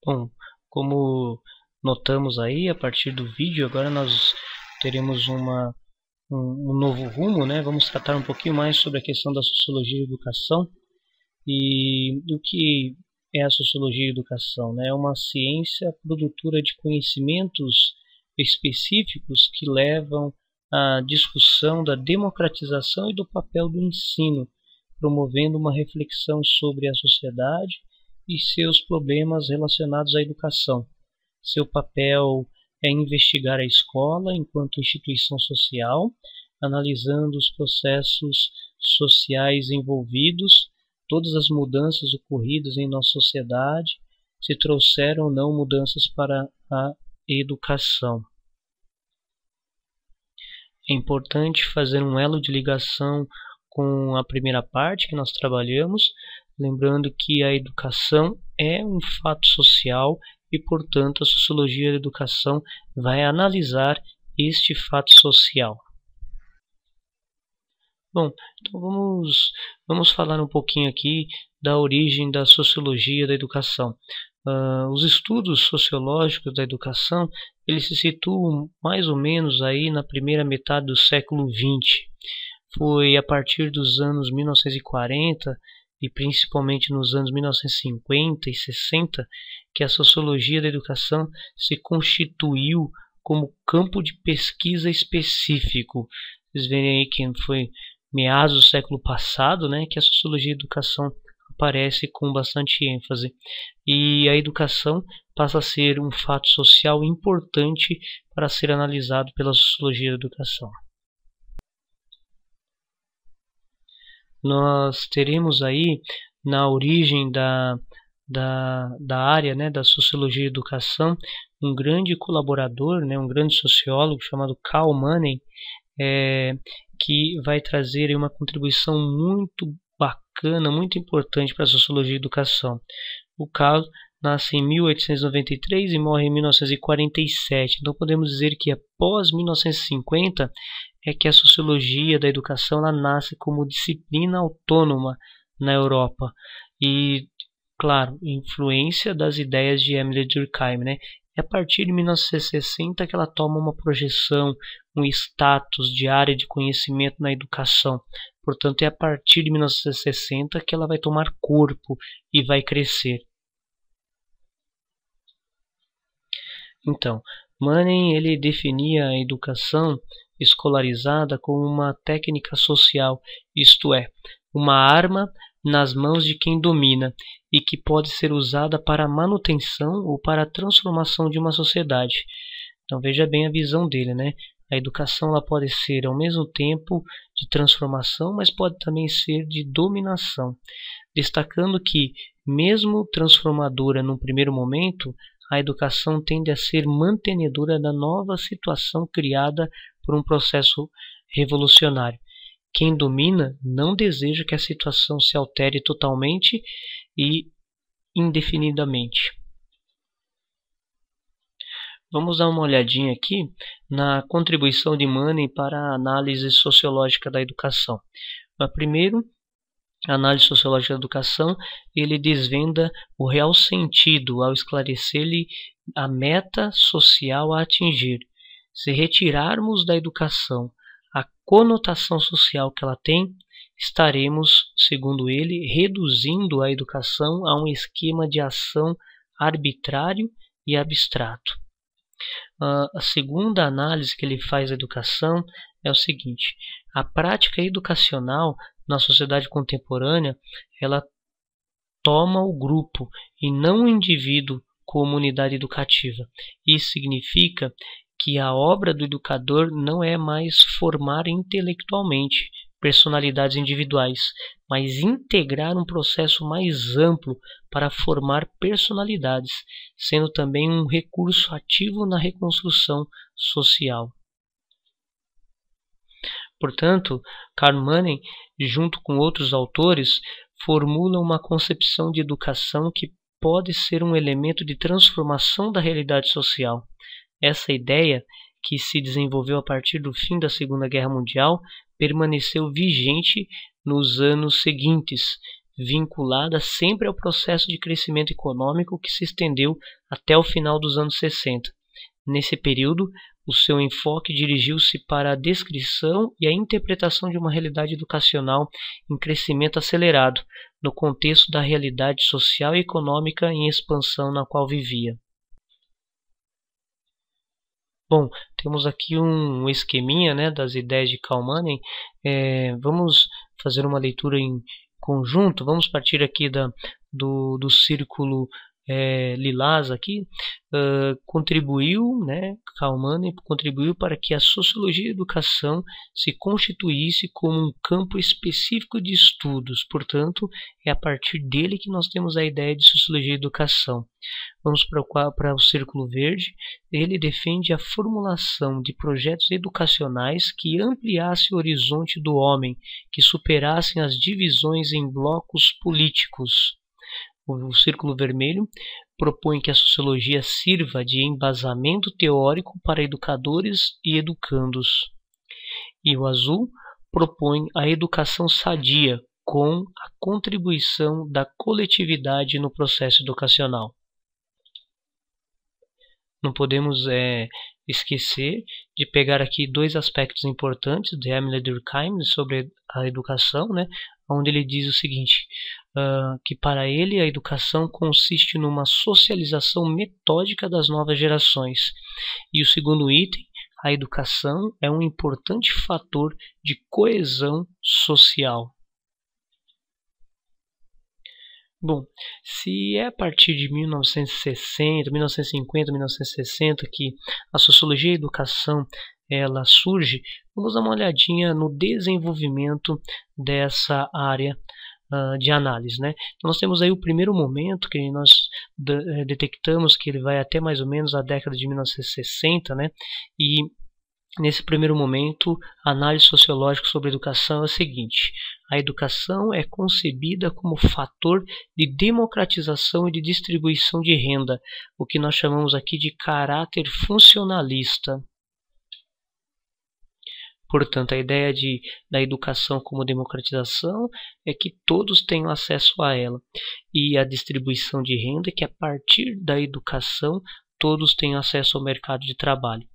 Bom, como notamos aí a partir do vídeo, agora nós teremos um novo rumo, né? Vamos tratar um pouquinho mais sobre a questão da sociologia da educação e do que é a sociologia da educação, né? É uma ciência produtora de conhecimentos específicos que levam à discussão da democratização e do papel do ensino, promovendo uma reflexão sobre a sociedade e seus problemas relacionados à educação. Seu papel é investigar a escola enquanto instituição social, analisando os processos sociais envolvidos, todas as mudanças ocorridas em nossa sociedade, se trouxeram ou não mudanças para a educação. É importante fazer um elo de ligação com a primeira parte que nós trabalhamos, lembrando que a educação é um fato social e, portanto, a sociologia da educação vai analisar este fato social. Bom, então vamos falar um pouquinho aqui da origem da sociologia da educação. Os estudos sociológicos da educação, eles se situam mais ou menos aí na primeira metade do século XX. Foi a partir dos anos 1940 e principalmente nos anos 1950 e 60 que a sociologia da educação se constituiu como campo de pesquisa específico. Vocês verem aí que foi meados do século passado, né, que a sociologia da educação aparece com bastante ênfase. E a educação passa a ser um fato social importante para ser analisado pela sociologia da educação. Nós teremos aí, na origem da área, né, da sociologia da educação, um grande colaborador, né, um grande sociólogo chamado Karl Manning, que vai trazer uma contribuição muito bacana, muito importante para a sociologia da educação. O Karl nasce em 1893 e morre em 1947, então podemos dizer que após 1950 é que a sociologia da educação ela nasce como disciplina autônoma na Europa e, claro, influência das ideias de Émile Durkheim, né? É a partir de 1960 que ela toma uma projeção, um status de área de conhecimento na educação. Portanto, é a partir de 1960 que ela vai tomar corpo e vai crescer. Então, Manning ele definia a educação escolarizada como uma técnica social, isto é, uma arma nas mãos de quem domina e que pode ser usada para a manutenção ou para a transformação de uma sociedade. Então veja bem a visão dele, né? A educação ela pode ser ao mesmo tempo de transformação, mas pode também ser de dominação, destacando que, mesmo transformadora num primeiro momento, a educação tende a ser mantenedora da nova situação criada por um processo revolucionário. Quem domina não deseja que a situação se altere totalmente e indefinidamente. Vamos dar uma olhadinha aqui na contribuição de Manning para a análise sociológica da educação. Primeiro, a análise sociológica da educação, ele desvenda o real sentido ao esclarecer-lhe a meta social a atingir. Se retirarmos da educação a conotação social que ela tem, estaremos, segundo ele, reduzindo a educação a um esquema de ação arbitrário e abstrato. A segunda análise que ele faz da educação é o seguinte: a prática educacional na sociedade contemporânea, ela toma o grupo e não o indivíduo como unidade educativa. Isso significa que a obra do educador não é mais formar intelectualmente personalidades individuais, mas integrar um processo mais amplo para formar personalidades, sendo também um recurso ativo na reconstrução social. Portanto, Karl Manning, junto com outros autores, formula uma concepção de educação que pode ser um elemento de transformação da realidade social. Essa ideia, que se desenvolveu a partir do fim da Segunda Guerra Mundial, permaneceu vigente nos anos seguintes, vinculada sempre ao processo de crescimento econômico que se estendeu até o final dos anos 60. Nesse período, o seu enfoque dirigiu-se para a descrição e a interpretação de uma realidade educacional em crescimento acelerado, no contexto da realidade social e econômica em expansão na qual vivia. Bom, temos aqui um esqueminha, né, das ideias de Kaumanen. Vamos fazer uma leitura em conjunto. Vamos partir aqui do círculo lilás aqui. Kaumanen contribuiu para que a sociologia da educação se constituísse como um campo específico de estudos. Portanto, é a partir dele que nós temos a ideia de sociologia da educação. Vamos para o círculo verde. Ele defende a formulação de projetos educacionais que ampliassem o horizonte do homem, que superassem as divisões em blocos políticos. O círculo vermelho propõe que a sociologia sirva de embasamento teórico para educadores e educandos. E o azul propõe a educação sadia, com a contribuição da coletividade no processo educacional. Não podemos esquecer de pegar aqui dois aspectos importantes de Emile Durkheim sobre a educação, né, onde ele diz o seguinte, que para ele a educação consiste numa socialização metódica das novas gerações. E o segundo item, a educação é um importante fator de coesão social. Bom, se é a partir de 1960, 1950, 1960 que a sociologia da educação ela surge, vamos dar uma olhadinha no desenvolvimento dessa área de análise, né? Então nós temos aí o primeiro momento que nós detectamos que ele vai até mais ou menos a década de 1960, né? E nesse primeiro momento, a análise sociológica sobre a educação é a seguinte: a educação é concebida como fator de democratização e de distribuição de renda, o que nós chamamos aqui de caráter funcionalista. Portanto, a ideia da educação como democratização é que todos tenham acesso a ela. E a distribuição de renda é que a partir da educação todos tenham acesso ao mercado de trabalho.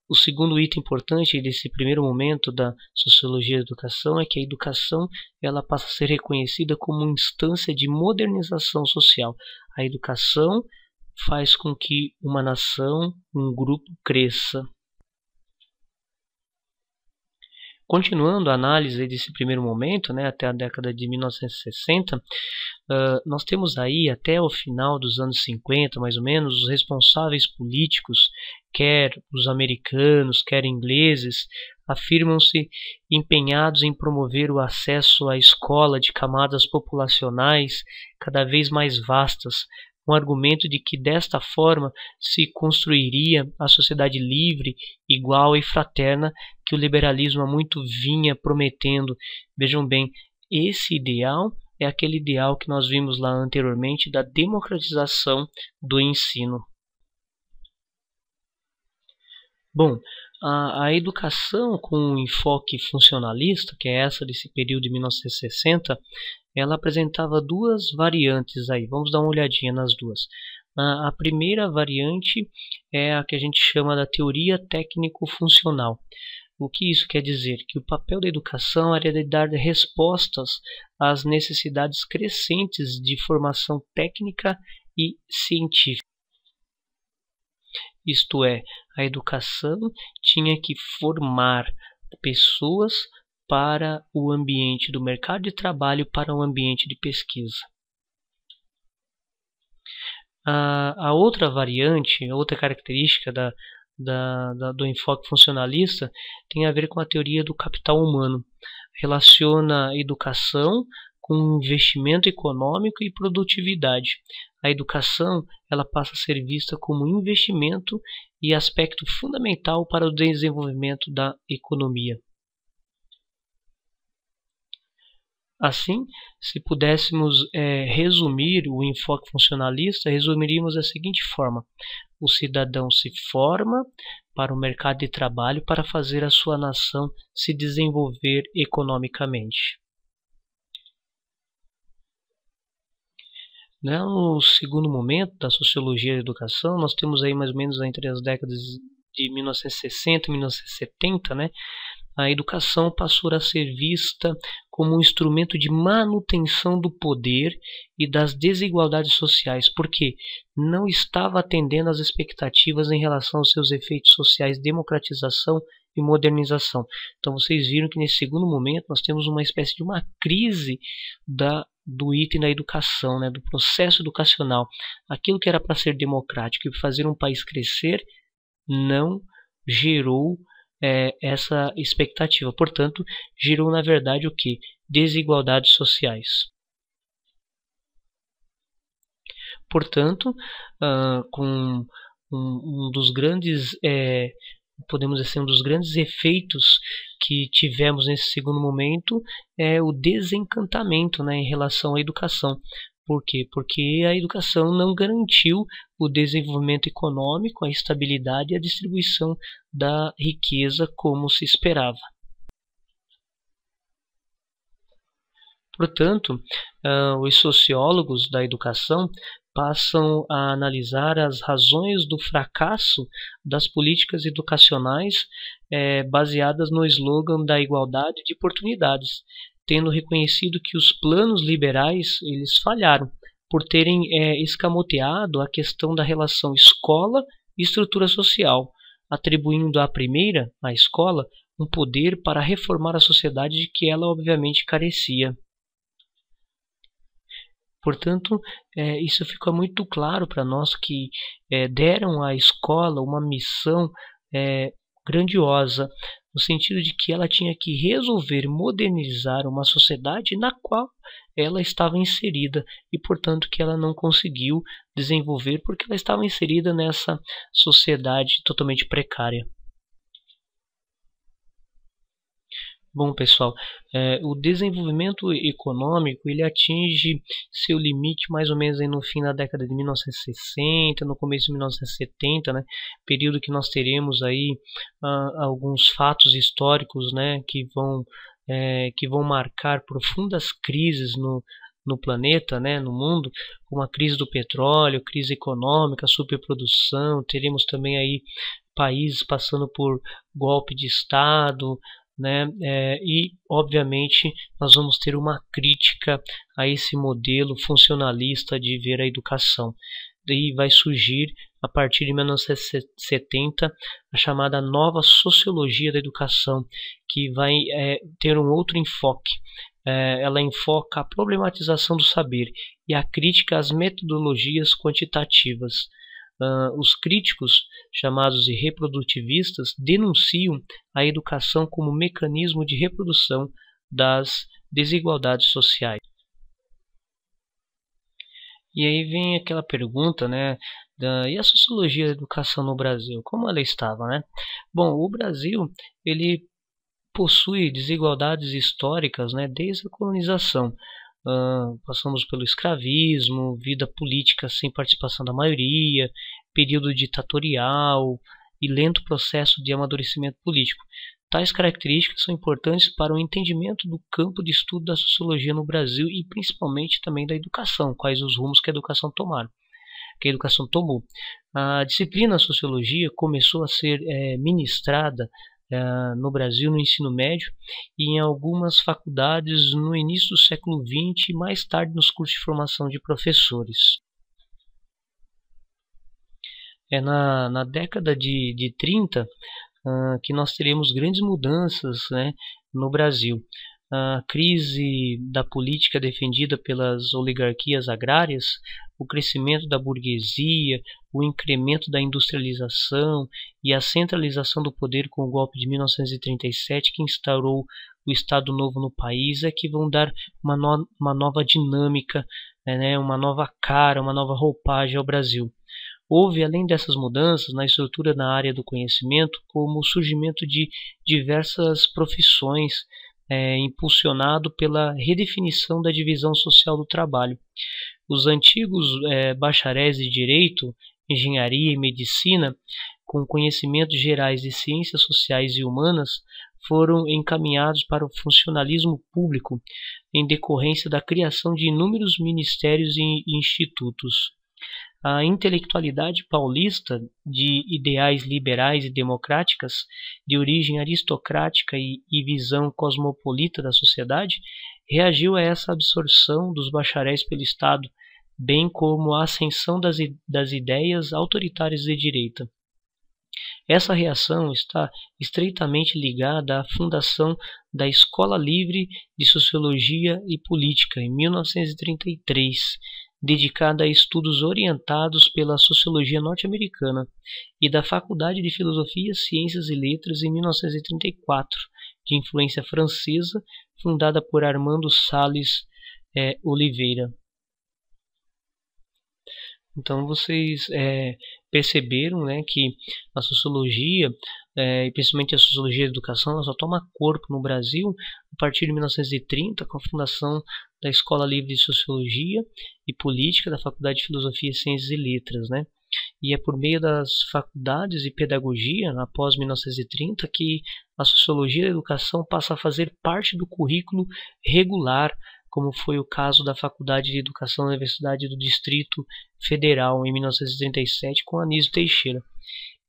O segundo item importante desse primeiro momento da sociologia da educação é que a educação ela passa a ser reconhecida como instância de modernização social. A educação faz com que uma nação, um grupo cresça. Continuando a análise desse primeiro momento, né, até a década de 1960, nós temos aí até o final dos anos 50, mais ou menos, os responsáveis políticos, quer os americanos, quer ingleses, afirmam-se empenhados em promover o acesso à escola de camadas populacionais cada vez mais vastas, com o argumento de que desta forma se construiria a sociedade livre, igual e fraterna que o liberalismo há muito vinha prometendo. Vejam bem, esse ideal é aquele ideal que nós vimos lá anteriormente da democratização do ensino. Bom, a educação com um enfoque funcionalista, que é essa desse período de 1960, ela apresentava duas variantes aí. Vamos dar uma olhadinha nas duas. A primeira variante é a que a gente chama da teoria técnico-funcional. O que isso quer dizer? Que o papel da educação era de dar respostas às necessidades crescentes de formação técnica e científica. Isto é, a educação tinha que formar pessoas para o ambiente do mercado de trabalho, para o ambiente de pesquisa. A outra variante, a outra característica do enfoque funcionalista tem a ver com a teoria do capital humano. Relaciona a educação com investimento econômico e produtividade. A educação ela passa a ser vista como investimento e aspecto fundamental para o desenvolvimento da economia. Assim, se pudéssemos resumir o enfoque funcionalista, resumiríamos da seguinte forma: o cidadão se forma para o mercado de trabalho para fazer a sua nação se desenvolver economicamente. No segundo momento da sociologia da educação, nós temos aí mais ou menos entre as décadas de 1960 e 1970, né, a educação passou a ser vista como um instrumento de manutenção do poder e das desigualdades sociais, porque não estava atendendo às expectativas em relação aos seus efeitos sociais, democratização e modernização. Então vocês viram que nesse segundo momento nós temos uma espécie de uma crise do item da educação, né, do processo educacional. Aquilo que era para ser democrático e fazer um país crescer não gerou essa expectativa. Portanto, gerou na verdade o que? Desigualdades sociais. Portanto, com um dos grandes podemos dizer, um dos grandes efeitos que tivemos nesse segundo momento é o desencantamento, né, em relação à educação. Por quê? Porque a educação não garantiu o desenvolvimento econômico, a estabilidade e a distribuição da riqueza como se esperava. Portanto, os sociólogos da educação passam a analisar as razões do fracasso das políticas educacionais baseadas no slogan da igualdade de oportunidades, tendo reconhecido que os planos liberais eles falharam por terem escamoteado a questão da relação escola e estrutura social, atribuindo à primeira, a escola, um poder para reformar a sociedade de que ela obviamente carecia. Portanto, isso fica muito claro para nós que deram à escola uma missão grandiosa, no sentido de que ela tinha que resolver modernizar uma sociedade na qual ela estava inserida e, portanto, que ela não conseguiu desenvolver porque ela estava inserida nessa sociedade totalmente precária. Bom, pessoal, o desenvolvimento econômico ele atinge seu limite mais ou menos aí no fim da década de 1960, no começo de 1970, né, período que nós teremos aí alguns fatos históricos, né, que vão marcar profundas crises no planeta, né, no mundo, como a crise do petróleo, crise econômica, superprodução. Teremos também aí países passando por golpe de Estado, né? E obviamente nós vamos ter uma crítica a esse modelo funcionalista de ver a educação. Daí vai surgir a partir de 1970 a chamada nova sociologia da educação, que vai ter um outro enfoque. Ela enfoca a problematização do saber e a crítica às metodologias quantitativas. Os críticos, chamados de reprodutivistas, denunciam a educação como mecanismo de reprodução das desigualdades sociais. E aí vem aquela pergunta, né, e a sociologia da educação no Brasil, como ela estava, né? Bom, o Brasil, ele possui desigualdades históricas, né, desde a colonização. Passamos pelo escravismo, vida política sem participação da maioria, período ditatorial e lento processo de amadurecimento político. Tais características são importantes para o entendimento do campo de estudo da sociologia no Brasil e principalmente também da educação, quais os rumos que a educação tomou. A disciplina sociologia começou a ser ministrada no Brasil no ensino médio e em algumas faculdades no início do século XX e mais tarde nos cursos de formação de professores. Na década de 30 que nós teremos grandes mudanças, né, no Brasil. A crise da política defendida pelas oligarquias agrárias, o crescimento da burguesia, o incremento da industrialização e a centralização do poder com o golpe de 1937 que instaurou o Estado Novo no país é que vão dar uma nova dinâmica, né, uma nova cara, uma nova roupagem ao Brasil. Houve, além dessas mudanças na estrutura na área do conhecimento, como o surgimento de diversas profissões, impulsionado pela redefinição da divisão social do trabalho. Os antigos bacharéis de Direito, Engenharia e Medicina, com conhecimentos gerais de ciências sociais e humanas, foram encaminhados para o funcionalismo público em decorrência da criação de inúmeros ministérios e institutos. A intelectualidade paulista, de ideais liberais e democráticas, de origem aristocrática e visão cosmopolita da sociedade, reagiu a essa absorção dos bacharéis pelo Estado, bem como a ascensão das ideias autoritárias de direita. Essa reação está estreitamente ligada à fundação da Escola Livre de Sociologia e Política, em 1933, dedicada a estudos orientados pela sociologia norte-americana, e da Faculdade de Filosofia, Ciências e Letras, em 1934, de influência francesa, fundada por Armando Salles Oliveira. Então vocês perceberam, né, que a sociologia, principalmente a sociologia da educação, ela só toma corpo no Brasil a partir de 1930, com a fundação da Escola Livre de Sociologia e Política da Faculdade de Filosofia, Ciências e Letras, né? E é por meio das faculdades de pedagogia, após 1930, que a sociologia da educação passa a fazer parte do currículo regular, como foi o caso da Faculdade de Educação da Universidade do Distrito Federal, em 1937, com Anísio Teixeira.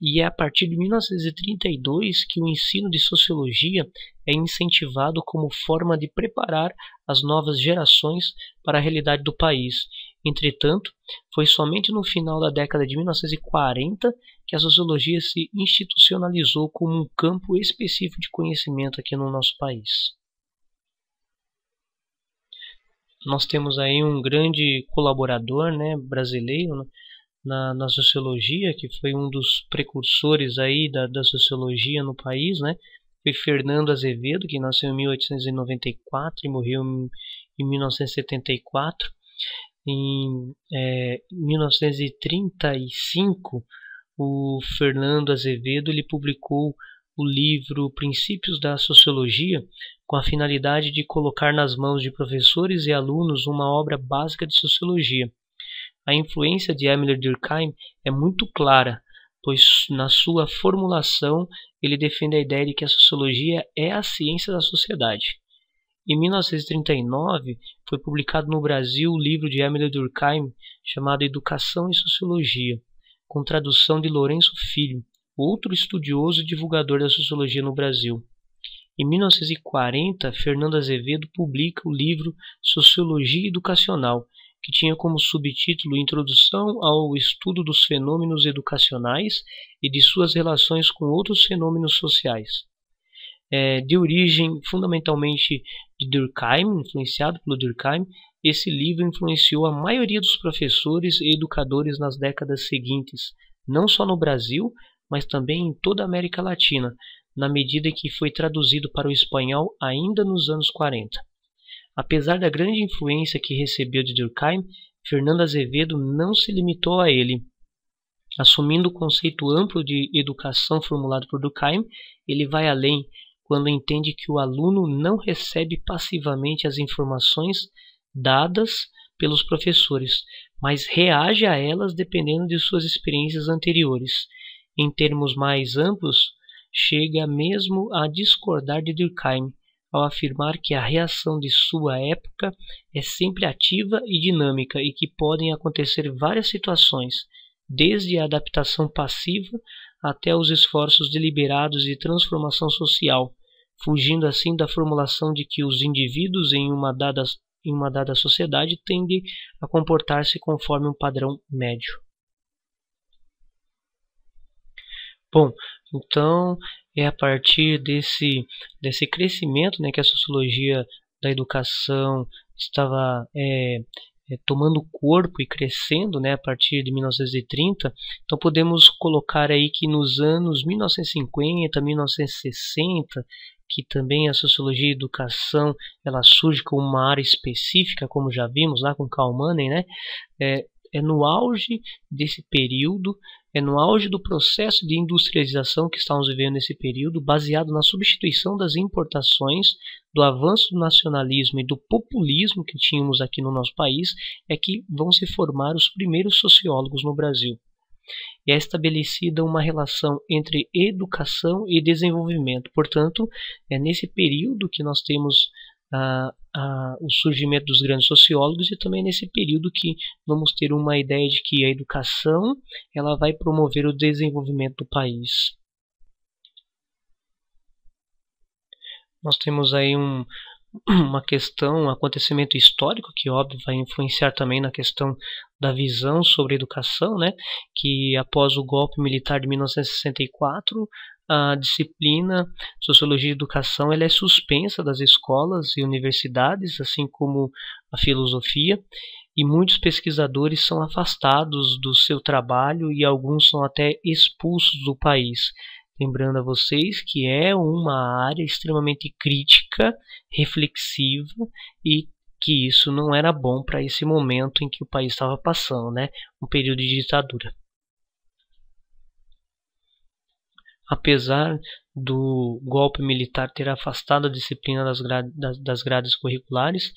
E é a partir de 1932 que o ensino de sociologia é incentivado como forma de preparar as novas gerações para a realidade do país. Entretanto, foi somente no final da década de 1940 que a sociologia se institucionalizou como um campo específico de conhecimento aqui no nosso país. Nós temos aí um grande colaborador, né, brasileiro, né, na sociologia, que foi um dos precursores aí da sociologia no país, né? Foi Fernando Azevedo, que nasceu em 1894 e morreu em 1974. Em 1935, o Fernando Azevedo ele publicou o livro Princípios da Sociologia, com a finalidade de colocar nas mãos de professores e alunos uma obra básica de sociologia. A influência de Émile Durkheim é muito clara, pois na sua formulação ele defende a ideia de que a sociologia é a ciência da sociedade. Em 1939, foi publicado no Brasil o livro de Émile Durkheim chamado Educação e Sociologia, com tradução de Lourenço Filho, outro estudioso e divulgador da sociologia no Brasil. Em 1940, Fernando Azevedo publica o livro Sociologia Educacional, que tinha como subtítulo Introdução ao Estudo dos Fenômenos Educacionais e de suas relações com outros fenômenos sociais. De origem fundamentalmente de Durkheim, influenciado pelo Durkheim, esse livro influenciou a maioria dos professores e educadores nas décadas seguintes, não só no Brasil, mas também em toda a América Latina, na medida que foi traduzido para o espanhol ainda nos anos 40. Apesar da grande influência que recebeu de Durkheim, Fernando Azevedo não se limitou a ele. Assumindo o conceito amplo de educação formulado por Durkheim, ele vai além quando entende que o aluno não recebe passivamente as informações dadas pelos professores, mas reage a elas dependendo de suas experiências anteriores. Em termos mais amplos, chega mesmo a discordar de Durkheim, ao afirmar que a reação de sua época é sempre ativa e dinâmica e que podem acontecer várias situações, desde a adaptação passiva até os esforços deliberados de transformação social, fugindo assim da formulação de que os indivíduos em uma dada sociedade tendem a comportar-se conforme um padrão médio. Bom, então é a partir desse crescimento, né, que a sociologia da educação estava tomando corpo e crescendo, né, a partir de 1930. Então podemos colocar aí que nos anos 1950, 1960, que também a sociologia da educação ela surge como uma área específica, como já vimos lá com Karl Manning, né? É no auge desse período, é no auge do processo de industrialização que estamos vivendo nesse período, baseado na substituição das importações, do avanço do nacionalismo e do populismo que tínhamos aqui no nosso país, é que vão se formar os primeiros sociólogos no Brasil. e é estabelecida uma relação entre educação e desenvolvimento. Portanto, é nesse período que nós temos o surgimento dos grandes sociólogos, e também nesse período que vamos ter uma ideia de que a educação ela vai promover o desenvolvimento do país. Nós temos aí uma questão, um acontecimento histórico que, óbvio, vai influenciar também na questão da visão sobre a educação, né? Que após o golpe militar de 1964, a disciplina Sociologia e Educação ela é suspensa das escolas e universidades, assim como a filosofia, e muitos pesquisadores são afastados do seu trabalho e alguns são até expulsos do país. Lembrando a vocês que é uma área extremamente crítica, reflexiva, e que isso não era bom para esse momento em que o país estava passando, né? Um período de ditadura. Apesar do golpe militar ter afastado a disciplina das grades curriculares,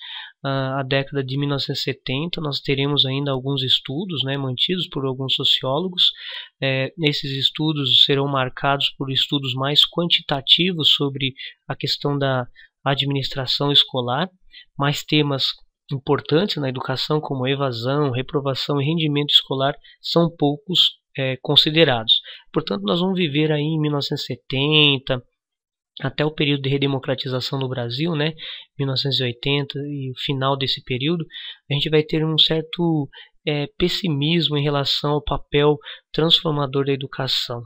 a década de 1970 nós teremos ainda alguns estudos, né, mantidos por alguns sociólogos. Esses estudos serão marcados por estudos mais quantitativos sobre a questão da administração escolar, mais temas importantes na educação como evasão, reprovação e rendimento escolar são poucos considerados. Portanto, nós vamos viver aí em 1970 até o período de redemocratização do Brasil, né, 1980 e o final desse período, a gente vai ter um certo pessimismo em relação ao papel transformador da educação.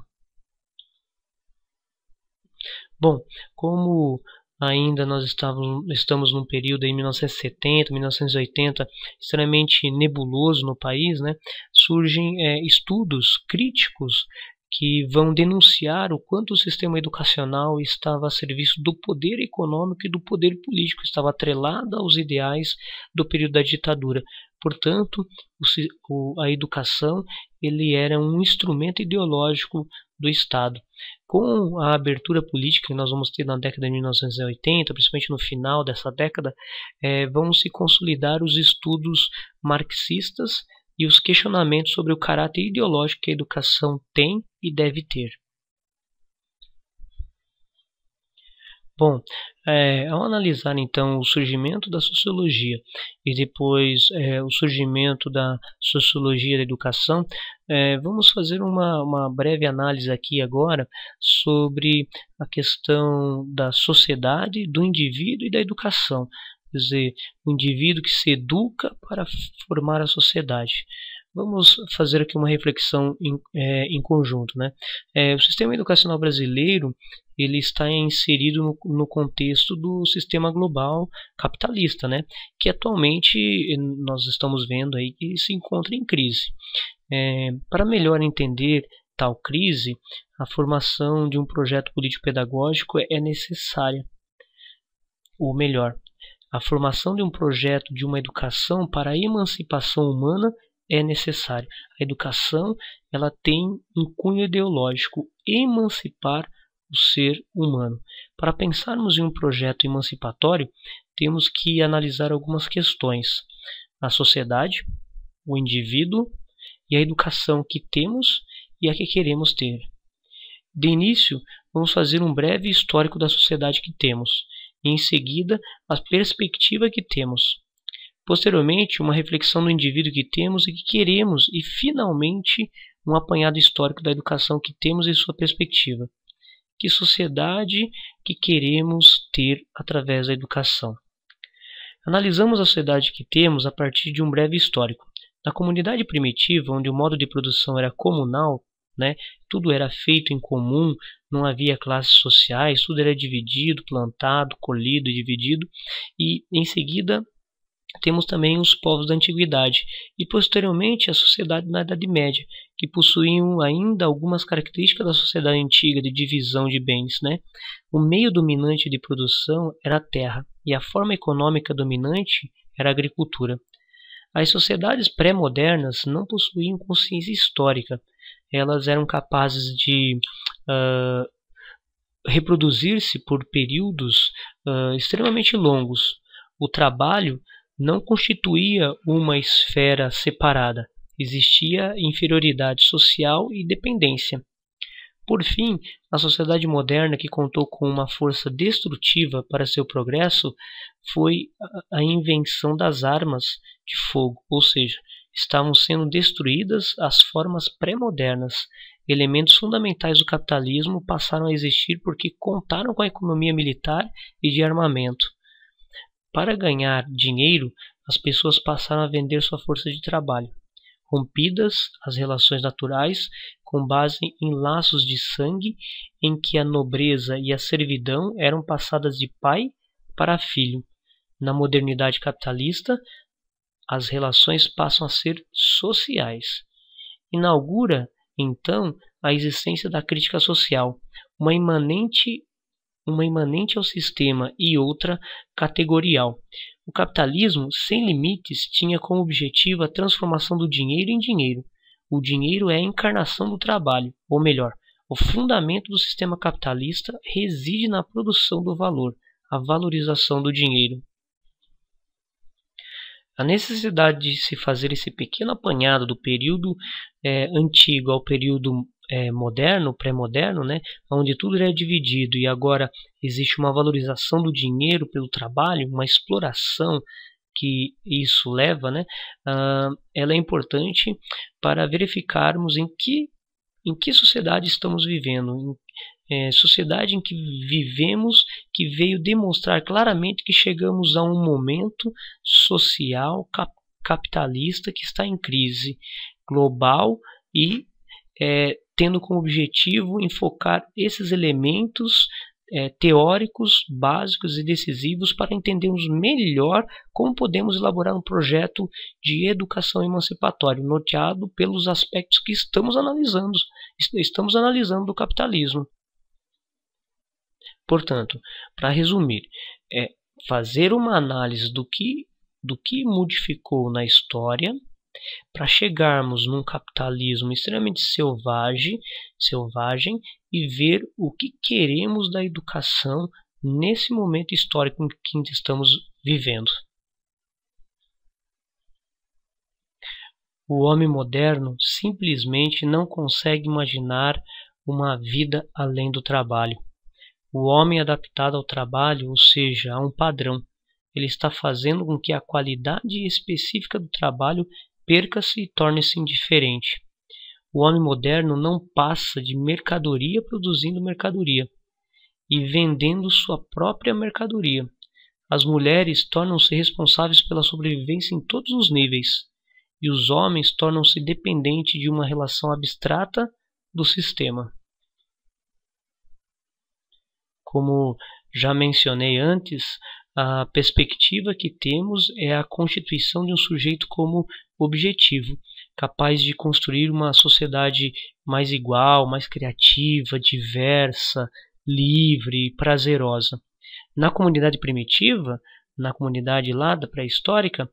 Bom, como ainda nós estamos num período em 1970, 1980 extremamente nebuloso no país, né? Surgem estudos críticos que vão denunciar o quanto o sistema educacional estava a serviço do poder econômico e do poder político, estava atrelado aos ideais do período da ditadura. Portanto, a educação ele era um instrumento ideológico do Estado. Com a abertura política que nós vamos ter na década de 1980, principalmente no final dessa década, vão se consolidar os estudos marxistas e os questionamentos sobre o caráter ideológico que a educação tem e deve ter. Bom, ao analisar então o surgimento da sociologia e depois o surgimento da sociologia da educação, vamos fazer uma breve análise aqui agora sobre a questão da sociedade, do indivíduo e da educação. Quer dizer, o indivíduo que se educa para formar a sociedade. Vamos fazer aqui uma reflexão em conjunto, né? O sistema educacional brasileiro ele está inserido no contexto do sistema global capitalista, né? Que atualmente nós estamos vendo aí que se encontra em crise. Para melhor entender tal crise, a formação de um projeto político-pedagógico é necessária. Ou melhor, a formação de um projeto de uma educação para a emancipação humana é necessário. A educação ela tem um cunho ideológico, emancipar o ser humano. Para pensarmos em um projeto emancipatório, temos que analisar algumas questões: a sociedade, o indivíduo e a educação que temos e a que queremos ter. De início, vamos fazer um breve histórico da sociedade que temos, e em seguida, a perspectiva que temos. Posteriormente, uma reflexão do indivíduo que temos e que queremos, e finalmente um apanhado histórico da educação que temos e sua perspectiva. Que sociedade que queremos ter através da educação? Analisamos a sociedade que temos a partir de um breve histórico. Na comunidade primitiva, onde o modo de produção era comunal, né, tudo era feito em comum, não havia classes sociais, tudo era dividido, plantado, colhido e dividido, e em seguida temos também os povos da antiguidade e posteriormente a sociedade na Idade Média, que possuíam ainda algumas características da sociedade antiga de divisão de bens, né? O meio dominante de produção era a terra e a forma econômica dominante era a agricultura. As sociedades pré-modernas não possuíam consciência histórica. Elas eram capazes de reproduzir-se por períodos extremamente longos. O trabalho não constituía uma esfera separada, existia inferioridade social e dependência. Por fim, a sociedade moderna, que contou com uma força destrutiva para seu progresso, foi a invenção das armas de fogo, ou seja, estavam sendo destruídas as formas pré-modernas. Elementos fundamentais do capitalismo passaram a existir porque contaram com a economia militar e de armamento. Para ganhar dinheiro, as pessoas passaram a vender sua força de trabalho. Rompidas as relações naturais com base em laços de sangue em que a nobreza e a servidão eram passadas de pai para filho. Na modernidade capitalista, as relações passam a ser sociais. Inaugura, então, a existência da crítica social, uma imanente ao sistema e outra categorial. O capitalismo, sem limites, tinha como objetivo a transformação do dinheiro em dinheiro. O dinheiro é a encarnação do trabalho, ou melhor, o fundamento do sistema capitalista reside na produção do valor, a valorização do dinheiro. A necessidade de se fazer esse pequeno apanhado do período antigo ao período moderno, pré-moderno, né, onde tudo era dividido e agora existe uma valorização do dinheiro pelo trabalho, uma exploração que isso leva, né, ela é importante para verificarmos em que sociedade estamos vivendo, sociedade em que vivemos, que veio demonstrar claramente que chegamos a um momento social capitalista que está em crise global e tendo como objetivo enfocar esses elementos teóricos básicos e decisivos para entendermos melhor como podemos elaborar um projeto de educação emancipatória, norteado pelos aspectos que estamos analisando do capitalismo. Portanto, para resumir, fazer uma análise do que modificou na história para chegarmos num capitalismo extremamente selvagem e ver o que queremos da educação nesse momento histórico em que estamos vivendo. O homem moderno simplesmente não consegue imaginar uma vida além do trabalho. O homem adaptado ao trabalho, ou seja, a um padrão, ele está fazendo com que a qualidade específica do trabalho perca-se e torne-se indiferente. O homem moderno não passa de mercadoria produzindo mercadoria e vendendo sua própria mercadoria. As mulheres tornam-se responsáveis pela sobrevivência em todos os níveis e os homens tornam-se dependentes de uma relação abstrata do sistema. Como já mencionei antes, a perspectiva que temos é a constituição de um sujeito como objetivo, capaz de construir uma sociedade mais igual, mais criativa, diversa, livre e prazerosa. Na comunidade primitiva, na comunidade lá da pré-histórica,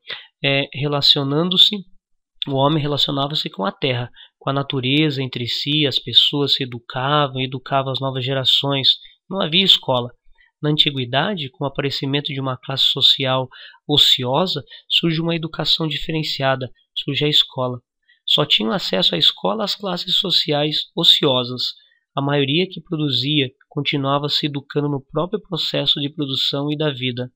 o homem relacionava-se com a terra, com a natureza entre si, as pessoas se educavam as novas gerações. Não havia escola. Na antiguidade, com o aparecimento de uma classe social ociosa, surge uma educação diferenciada, surge a escola. Só tinham acesso à escola as classes sociais ociosas. A maioria que produzia continuava se educando no próprio processo de produção e da vida.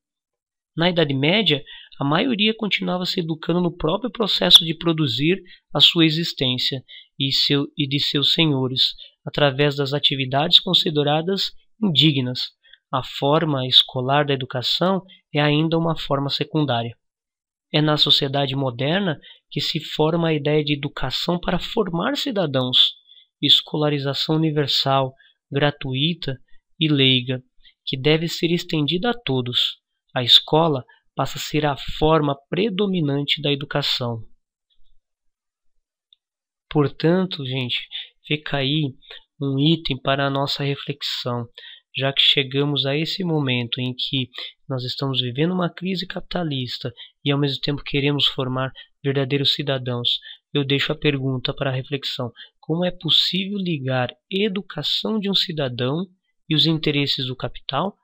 Na Idade Média, a maioria continuava se educando no próprio processo de produzir a sua existência e de seus senhores, através das atividades consideradas indignas. A forma escolar da educação é ainda uma forma secundária. É na sociedade moderna que se forma a ideia de educação para formar cidadãos, escolarização universal, gratuita e leiga, que deve ser estendida a todos. A escola passa a ser a forma predominante da educação. Portanto, gente, fica aí um item para a nossa reflexão. Já que chegamos a esse momento em que nós estamos vivendo uma crise capitalista e ao mesmo tempo queremos formar verdadeiros cidadãos, eu deixo a pergunta para a reflexão: como é possível ligar a educação de um cidadão e os interesses do capital?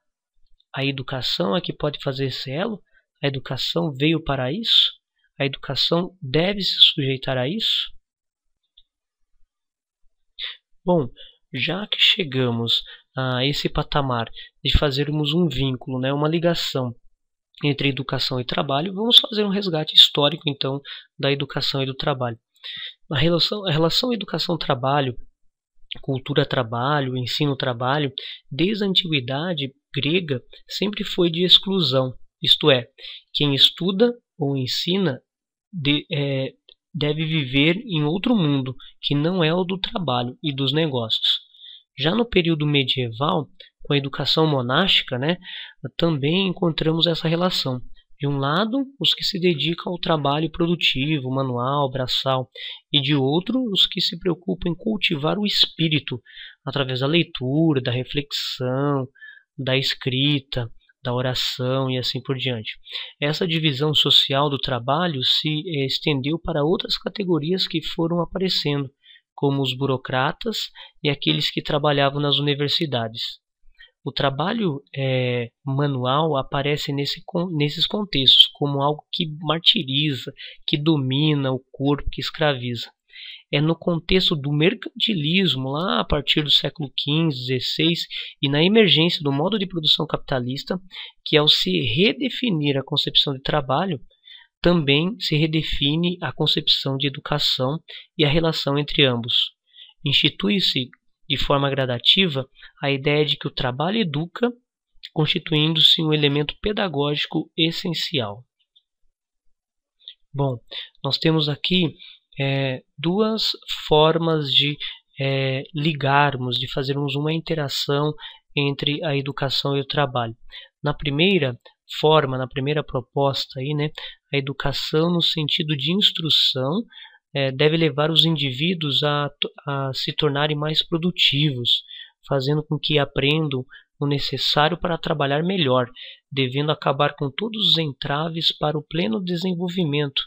A educação é que pode fazer esse elo? A educação veio para isso? a educação deve se sujeitar a isso? Bom, já que chegamos a esse patamar de fazermos um vínculo, né, uma ligação entre educação e trabalho, vamos fazer um resgate histórico, então, da educação e do trabalho. A relação educação-trabalho, cultura-trabalho, ensino-trabalho, desde a antiguidade grega, sempre foi de exclusão. Isto é, quem estuda ou ensina deve viver em outro mundo, que não é o do trabalho e dos negócios. Já no período medieval, com a educação monástica, né, também encontramos essa relação. De um lado, os que se dedicam ao trabalho produtivo, manual, braçal, e de outro, os que se preocupam em cultivar o espírito, através da leitura, da reflexão, da escrita, da oração e assim por diante. Essa divisão social do trabalho se estendeu para outras categorias que foram aparecendo, como os burocratas e aqueles que trabalhavam nas universidades. O trabalho manual aparece nesses contextos como algo que martiriza, que domina o corpo, que escraviza. É no contexto do mercantilismo, lá a partir do século XV, XVI, e na emergência do modo de produção capitalista, que ao se redefinir a concepção de trabalho, também se redefine a concepção de educação e a relação entre ambos. Institui-se de forma gradativa a ideia de que o trabalho educa, constituindo-se um elemento pedagógico essencial. Bom, nós temos aqui duas formas de ligarmos, de fazermos uma interação entre a educação e o trabalho. Na primeira forma, na primeira proposta, aí, né, a educação no sentido de instrução deve levar os indivíduos a se tornarem mais produtivos, fazendo com que aprendam o necessário para trabalhar melhor, devendo acabar com todos os entraves para o pleno desenvolvimento,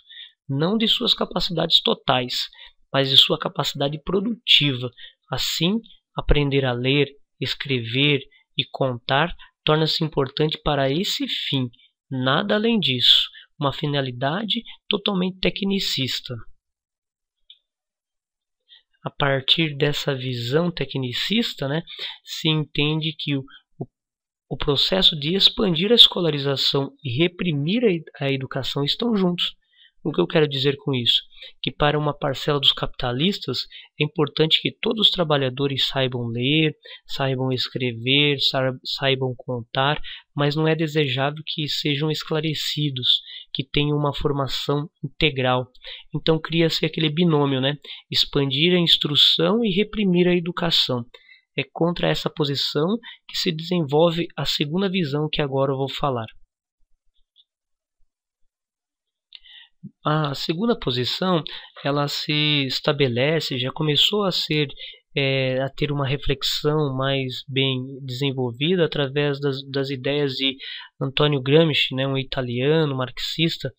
não de suas capacidades totais, mas de sua capacidade produtiva. Assim, aprender a ler, escrever e contar torna-se importante para esse fim, nada além disso, uma finalidade totalmente tecnicista. A partir dessa visão tecnicista, né, se entende que o processo de expandir a escolarização e reprimir a educação estão juntos. O que eu quero dizer com isso? Que para uma parcela dos capitalistas é importante que todos os trabalhadores saibam ler, saibam escrever, saibam contar, mas não é desejável que sejam esclarecidos, que tenham uma formação integral. Então cria-se aquele binômio, né? Expandir a instrução e reprimir a educação. É contra essa posição que se desenvolve a segunda visão que agora eu vou falar. A segunda posição, ela se estabelece, já começou a ter uma reflexão mais bem desenvolvida através das ideias de Antonio Gramsci, né, um italiano marxista,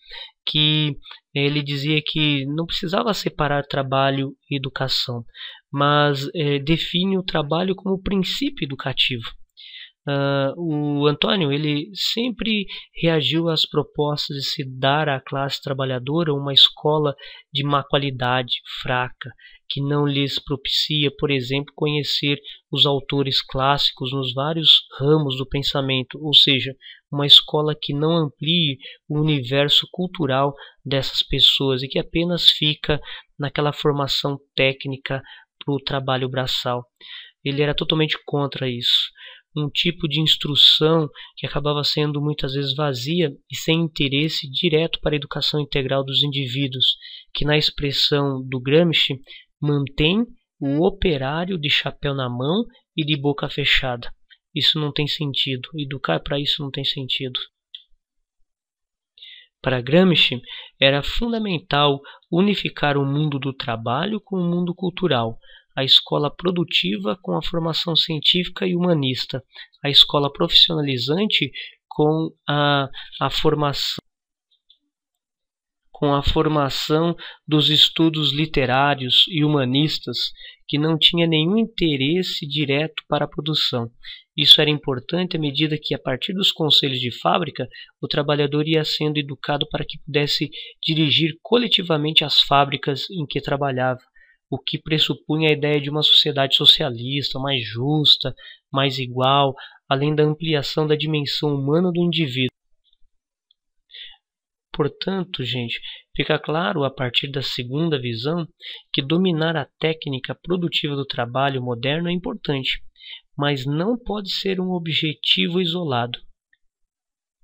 que ele dizia que não precisava separar trabalho e educação, mas define o trabalho como princípio educativo. O Antônio ele sempre reagiu às propostas de se dar à classe trabalhadora uma escola de má qualidade, fraca, que não lhes propicia, por exemplo, conhecer os autores clássicos nos vários ramos do pensamento, ou seja, uma escola que não amplie o universo cultural dessas pessoas e que apenas fica naquela formação técnica para o trabalho braçal. Ele era totalmente contra isso. Um tipo de instrução que acabava sendo muitas vezes vazia e sem interesse direto para a educação integral dos indivíduos, que na expressão do Gramsci mantém o operário de chapéu na mão e de boca fechada. Isso não tem sentido. Educar para isso não tem sentido. Para Gramsci, era fundamental unificar o mundo do trabalho com o mundo cultural, a escola produtiva com a formação científica e humanista, a escola profissionalizante com a com a formação dos estudos literários e humanistas, que não tinha nenhum interesse direto para a produção. Isso era importante à medida que, a partir dos conselhos de fábrica, o trabalhador ia sendo educado para que pudesse dirigir coletivamente as fábricas em que trabalhava, o que pressupunha a ideia de uma sociedade socialista, mais justa, mais igual, além da ampliação da dimensão humana do indivíduo. Portanto, gente, fica claro a partir da segunda visão que dominar a técnica produtiva do trabalho moderno é importante, mas não pode ser um objetivo isolado.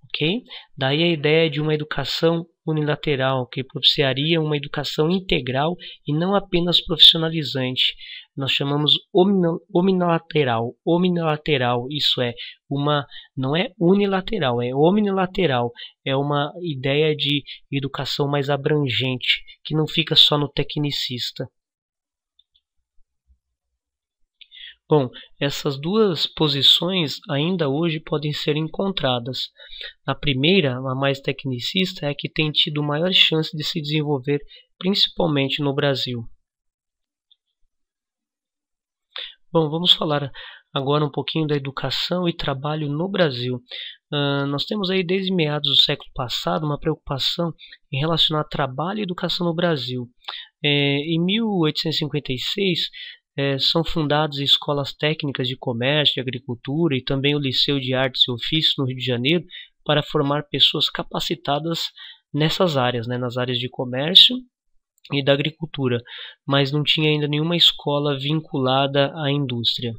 Ok? Daí a ideia de uma educação unilateral, que propiciaria uma educação integral e não apenas profissionalizante. Nós chamamos omnilateral. Omnilateral, isso é, não é unilateral, é omnilateral. É uma ideia de educação mais abrangente, que não fica só no tecnicista. Bom, essas duas posições ainda hoje podem ser encontradas. A primeira, a mais tecnicista, é a que tem tido maior chance de se desenvolver, principalmente no Brasil. Bom, vamos falar agora um pouquinho da educação e trabalho no Brasil. Nós temos aí desde meados do século passado uma preocupação em relacionar trabalho e educação no Brasil. Em 1856, são fundadas escolas técnicas de comércio, de agricultura e também o Liceu de Artes e Ofícios no Rio de Janeiro para formar pessoas capacitadas nessas áreas, nas áreas de comércio e da agricultura, mas não tinha ainda nenhuma escola vinculada à indústria.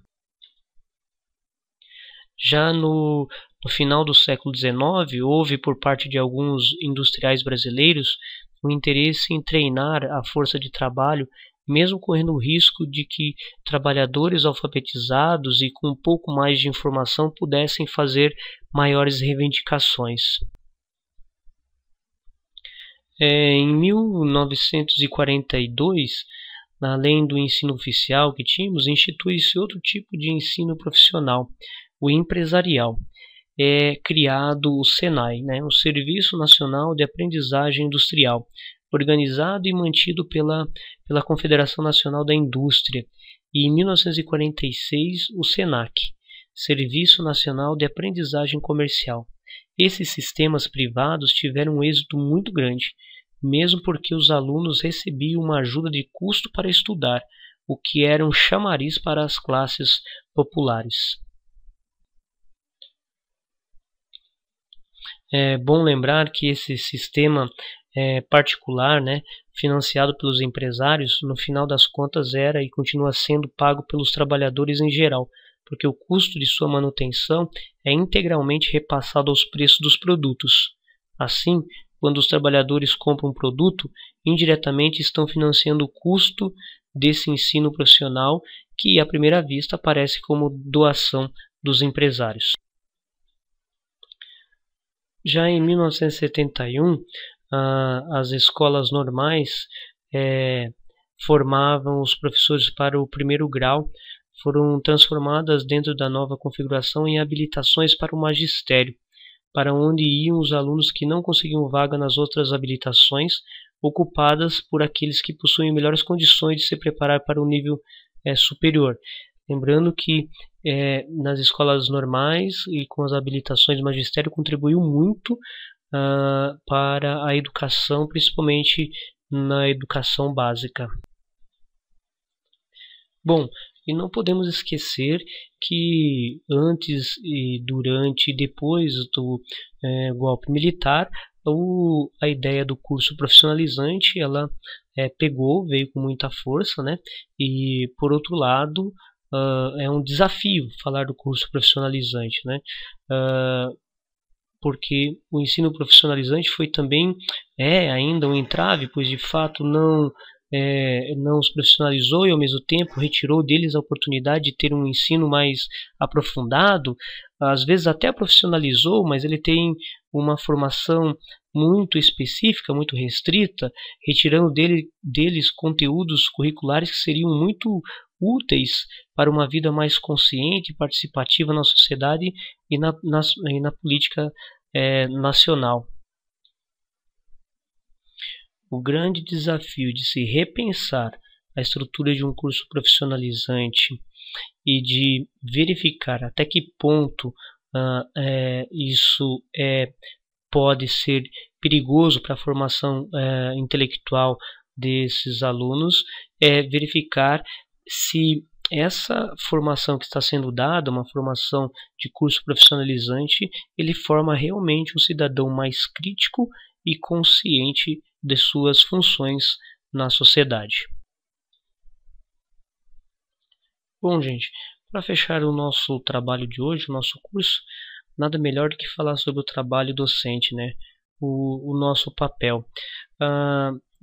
Já no final do século XIX, houve por parte de alguns industriais brasileiros o interesse em treinar a força de trabalho, mesmo correndo o risco de que trabalhadores alfabetizados e com um pouco mais de informação pudessem fazer maiores reivindicações. Em 1942, além do ensino oficial que tínhamos, institui-se outro tipo de ensino profissional, o empresarial. É criado o SENAI, o Serviço Nacional de Aprendizagem Industrial, organizado e mantido pela Confederação Nacional da Indústria, e em 1946 o SENAC, Serviço Nacional de Aprendizagem Comercial. Esses sistemas privados tiveram um êxito muito grande, mesmo porque os alunos recebiam uma ajuda de custo para estudar, o que era um chamariz para as classes populares. É bom lembrar que esse sistema particular, financiado pelos empresários, no final das contas era e continua sendo pago pelos trabalhadores em geral, porque o custo de sua manutenção é integralmente repassado aos preços dos produtos. Assim, quando os trabalhadores compram um produto, indiretamente estão financiando o custo desse ensino profissional, que à primeira vista aparece como doação dos empresários. Já em 1971, as escolas normais formavam os professores para o primeiro grau, foram transformadas dentro da nova configuração em habilitações para o magistério, para onde iam os alunos que não conseguiam vaga nas outras habilitações, ocupadas por aqueles que possuem melhores condições de se preparar para o nível superior. Lembrando que nas escolas normais e com as habilitações do magistério contribuiu muito para a educação, principalmente na educação básica. Bom, e não podemos esquecer que antes, e durante e depois do golpe militar, a ideia do curso profissionalizante ela veio com muita força, e por outro lado é um desafio falar do curso profissionalizante, porque o ensino profissionalizante foi também ainda um entrave, pois de fato não os profissionalizou e ao mesmo tempo retirou deles a oportunidade de ter um ensino mais aprofundado. Às vezes até profissionalizou, mas ele tem uma formação muito específica, muito restrita, retirando deles conteúdos curriculares que seriam muito úteis para uma vida mais consciente e participativa na sociedade e na política nacional. o grande desafio de se repensar a estrutura de um curso profissionalizante e de verificar até que ponto isso pode ser perigoso para a formação intelectual desses alunos, é verificar se essa formação que está sendo dada, uma formação de curso profissionalizante, ele forma realmente um cidadão mais crítico e consciente de suas funções na sociedade. Bom, gente, para fechar o nosso trabalho de hoje, o nosso curso, nada melhor do que falar sobre o trabalho docente, né? O nosso papel.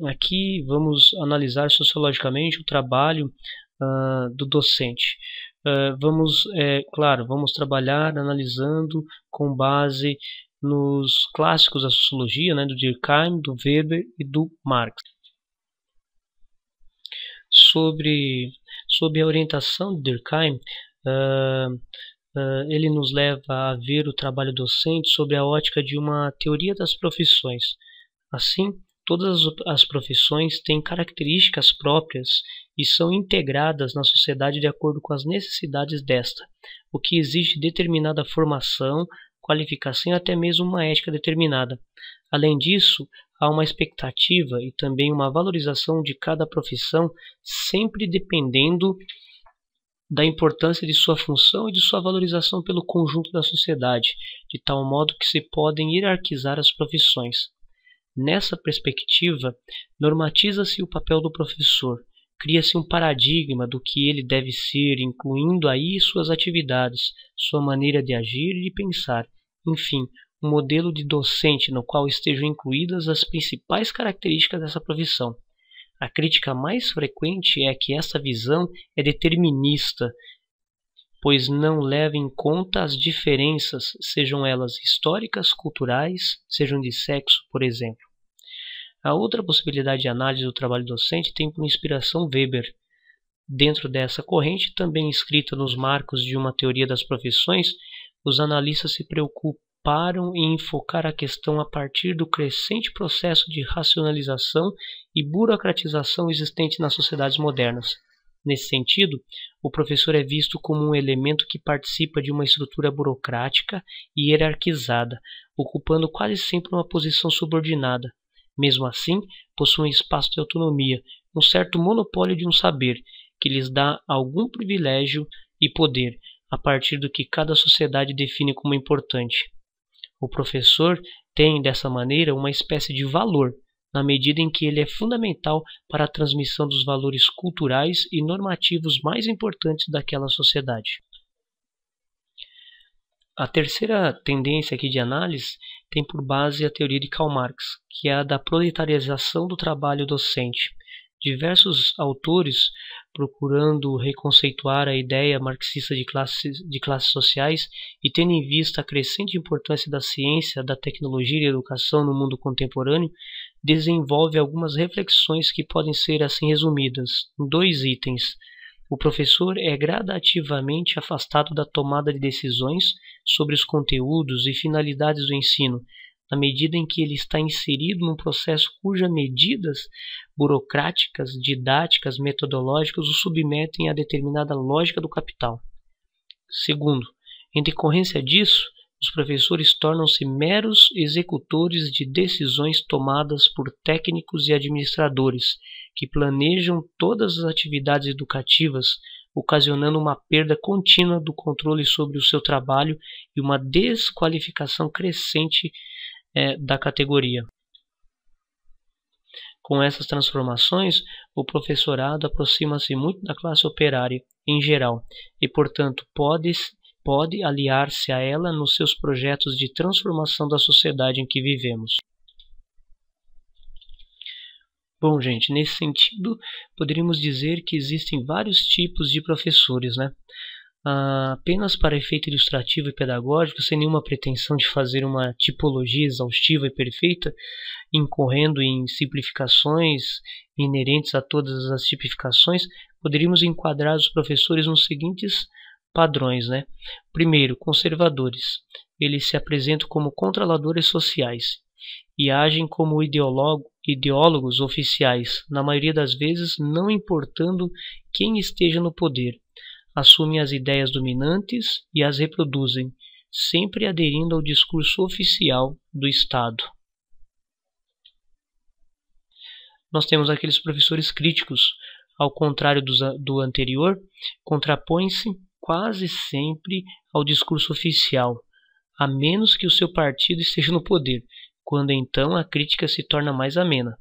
Aqui vamos analisar sociologicamente o trabalho do docente. Vamos trabalhar analisando com base nos clássicos da sociologia, né, do Durkheim, do Weber e do Marx. Sob a orientação de Durkheim, ele nos leva a ver o trabalho docente sob a ótica de uma teoria das profissões. Assim, todas as profissões têm características próprias e são integradas na sociedade de acordo com as necessidades desta, o que exige determinada formação, qualificação e até mesmo uma ética determinada. Além disso, há uma expectativa e também uma valorização de cada profissão, sempre dependendo da importância de sua função e de sua valorização pelo conjunto da sociedade, de tal modo que se podem hierarquizar as profissões. Nessa perspectiva, normatiza-se o papel do professor, cria-se um paradigma do que ele deve ser, incluindo aí suas atividades, sua maneira de agir e de pensar, enfim, um modelo de docente no qual estejam incluídas as principais características dessa profissão. A crítica mais frequente é que essa visão é determinista, pois não leva em conta as diferenças, sejam elas históricas, culturais, sejam de sexo, por exemplo. A outra possibilidade de análise do trabalho docente tem por inspiração Weber. Dentro dessa corrente, também escrita nos marcos de uma teoria das profissões, os analistas se preocuparam em enfocar a questão a partir do crescente processo de racionalização e burocratização existente nas sociedades modernas. Nesse sentido, o professor é visto como um elemento que participa de uma estrutura burocrática e hierarquizada, ocupando quase sempre uma posição subordinada. Mesmo assim, possuem espaço de autonomia, um certo monopólio de um saber, que lhes dá algum privilégio e poder, a partir do que cada sociedade define como importante. O professor tem, dessa maneira, uma espécie de valor, na medida em que ele é fundamental para a transmissão dos valores culturais e normativos mais importantes daquela sociedade. A terceira tendência aqui de análise tem por base a teoria de Karl Marx, que é a da proletarização do trabalho docente. Diversos autores, procurando reconceituar a ideia marxista de classes sociais e tendo em vista a crescente importância da ciência, da tecnologia e da educação no mundo contemporâneo, desenvolve algumas reflexões que podem ser assim resumidas em 2 itens. O professor é gradativamente afastado da tomada de decisões sobre os conteúdos e finalidades do ensino, na medida em que ele está inserido num processo cujas medidas burocráticas, didáticas, metodológicas o submetem a determinada lógica do capital. Segundo, em decorrência disso, os professores tornam-se meros executores de decisões tomadas por técnicos e administradores, que planejam todas as atividades educativas, ocasionando uma perda contínua do controle sobre o seu trabalho e uma desqualificação crescente da categoria. Com essas transformações, o professorado aproxima-se muito da classe operária em geral e, portanto, pode aliar-se a ela nos seus projetos de transformação da sociedade em que vivemos. Bom, gente, nesse sentido, poderíamos dizer que existem vários tipos de professores, né? Apenas para efeito ilustrativo e pedagógico, sem nenhuma pretensão de fazer uma tipologia exaustiva e perfeita, incorrendo em simplificações inerentes a todas as tipificações, poderíamos enquadrar os professores nos seguintes padrões, né? Primeiro, conservadores. Eles se apresentam como controladores sociais e agem como ideólogos oficiais, na maioria das vezes não importando quem esteja no poder, assumem as ideias dominantes e as reproduzem, sempre aderindo ao discurso oficial do Estado. Nós temos aqueles professores críticos, ao contrário do anterior, contrapõem-se quase sempre ao discurso oficial, a menos que o seu partido esteja no poder, quando então a crítica se torna mais amena.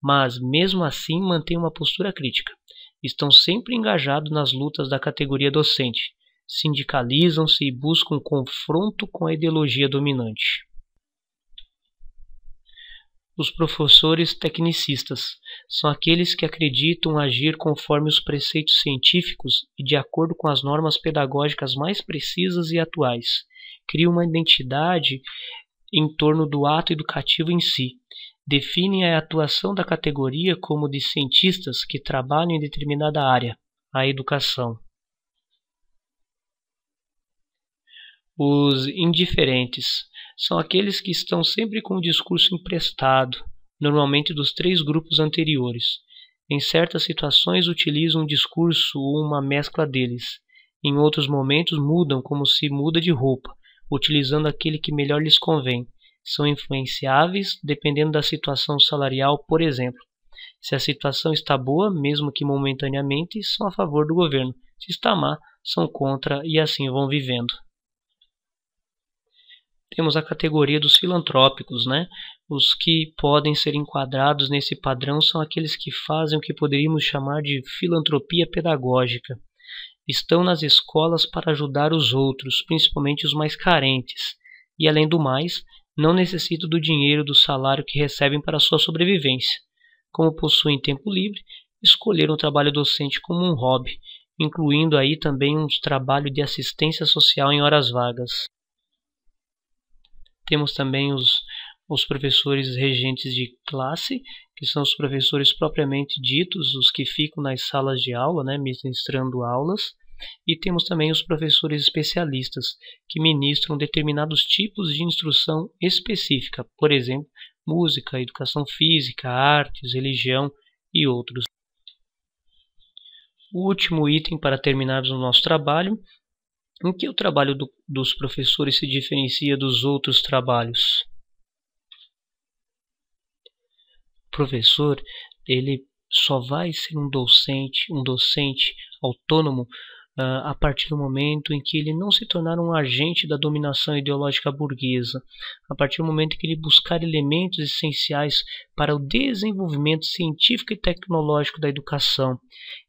Mas, mesmo assim, mantêm uma postura crítica. Estão sempre engajados nas lutas da categoria docente, sindicalizam-se e buscam confronto com a ideologia dominante. Os professores tecnicistas são aqueles que acreditam agir conforme os preceitos científicos e de acordo com as normas pedagógicas mais precisas e atuais. Criam uma identidade em torno do ato educativo em si. Definem a atuação da categoria como de cientistas que trabalham em determinada área, a educação. Os indiferentes são aqueles que estão sempre com o discurso emprestado, normalmente dos 3 grupos anteriores. Em certas situações utilizam um discurso ou uma mescla deles. Em outros momentos mudam como se muda de roupa, utilizando aquele que melhor lhes convém. São influenciáveis dependendo da situação salarial, por exemplo. Se a situação está boa, mesmo que momentaneamente, são a favor do governo. Se está má, são contra e assim vão vivendo. Temos a categoria dos filantrópicos, né? Os que podem ser enquadrados nesse padrão são aqueles que fazem o que poderíamos chamar de filantropia pedagógica. Estão nas escolas para ajudar os outros, principalmente os mais carentes, e além do mais, não necessitam do dinheiro do salário que recebem para sua sobrevivência. Como possuem tempo livre, escolheram o trabalho docente como um hobby, incluindo aí também um trabalho de assistência social em horas vagas. Temos também os professores regentes de classe, que são os professores propriamente ditos, os que ficam nas salas de aula, né, ministrando aulas. E temos também os professores especialistas, que ministram determinados tipos de instrução específica, por exemplo, música, educação física, artes, religião e outros. O último item para terminarmos o nosso trabalho: em que o trabalho dos professores se diferencia dos outros trabalhos? O professor, ele só vai ser um docente autônomo a partir do momento em que ele não se tornar um agente da dominação ideológica burguesa, a partir do momento em que ele buscar elementos essenciais para o desenvolvimento científico e tecnológico da educação,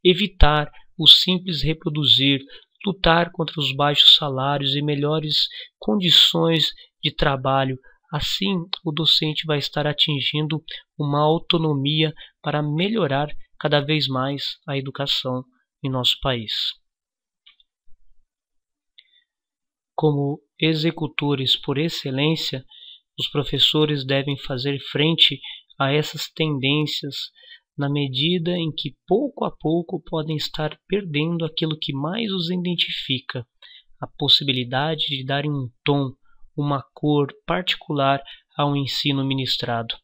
evitar o simples reproduzir, lutar contra os baixos salários e melhores condições de trabalho. Assim, o docente vai estar atingindo uma autonomia para melhorar cada vez mais a educação em nosso país. Como executores por excelência, os professores devem fazer frente a essas tendências na medida em que pouco a pouco podem estar perdendo aquilo que mais os identifica, a possibilidade de darem um tom, uma cor particular ao ensino ministrado.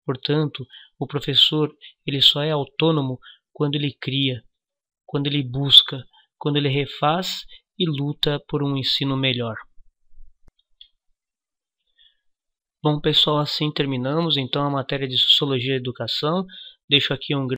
Portanto, o professor ele só é autônomo quando ele cria, quando ele busca, quando ele refaz e luta por um ensino melhor. Bom, pessoal, assim terminamos então a matéria de Sociologia da Educação. Deixo aqui um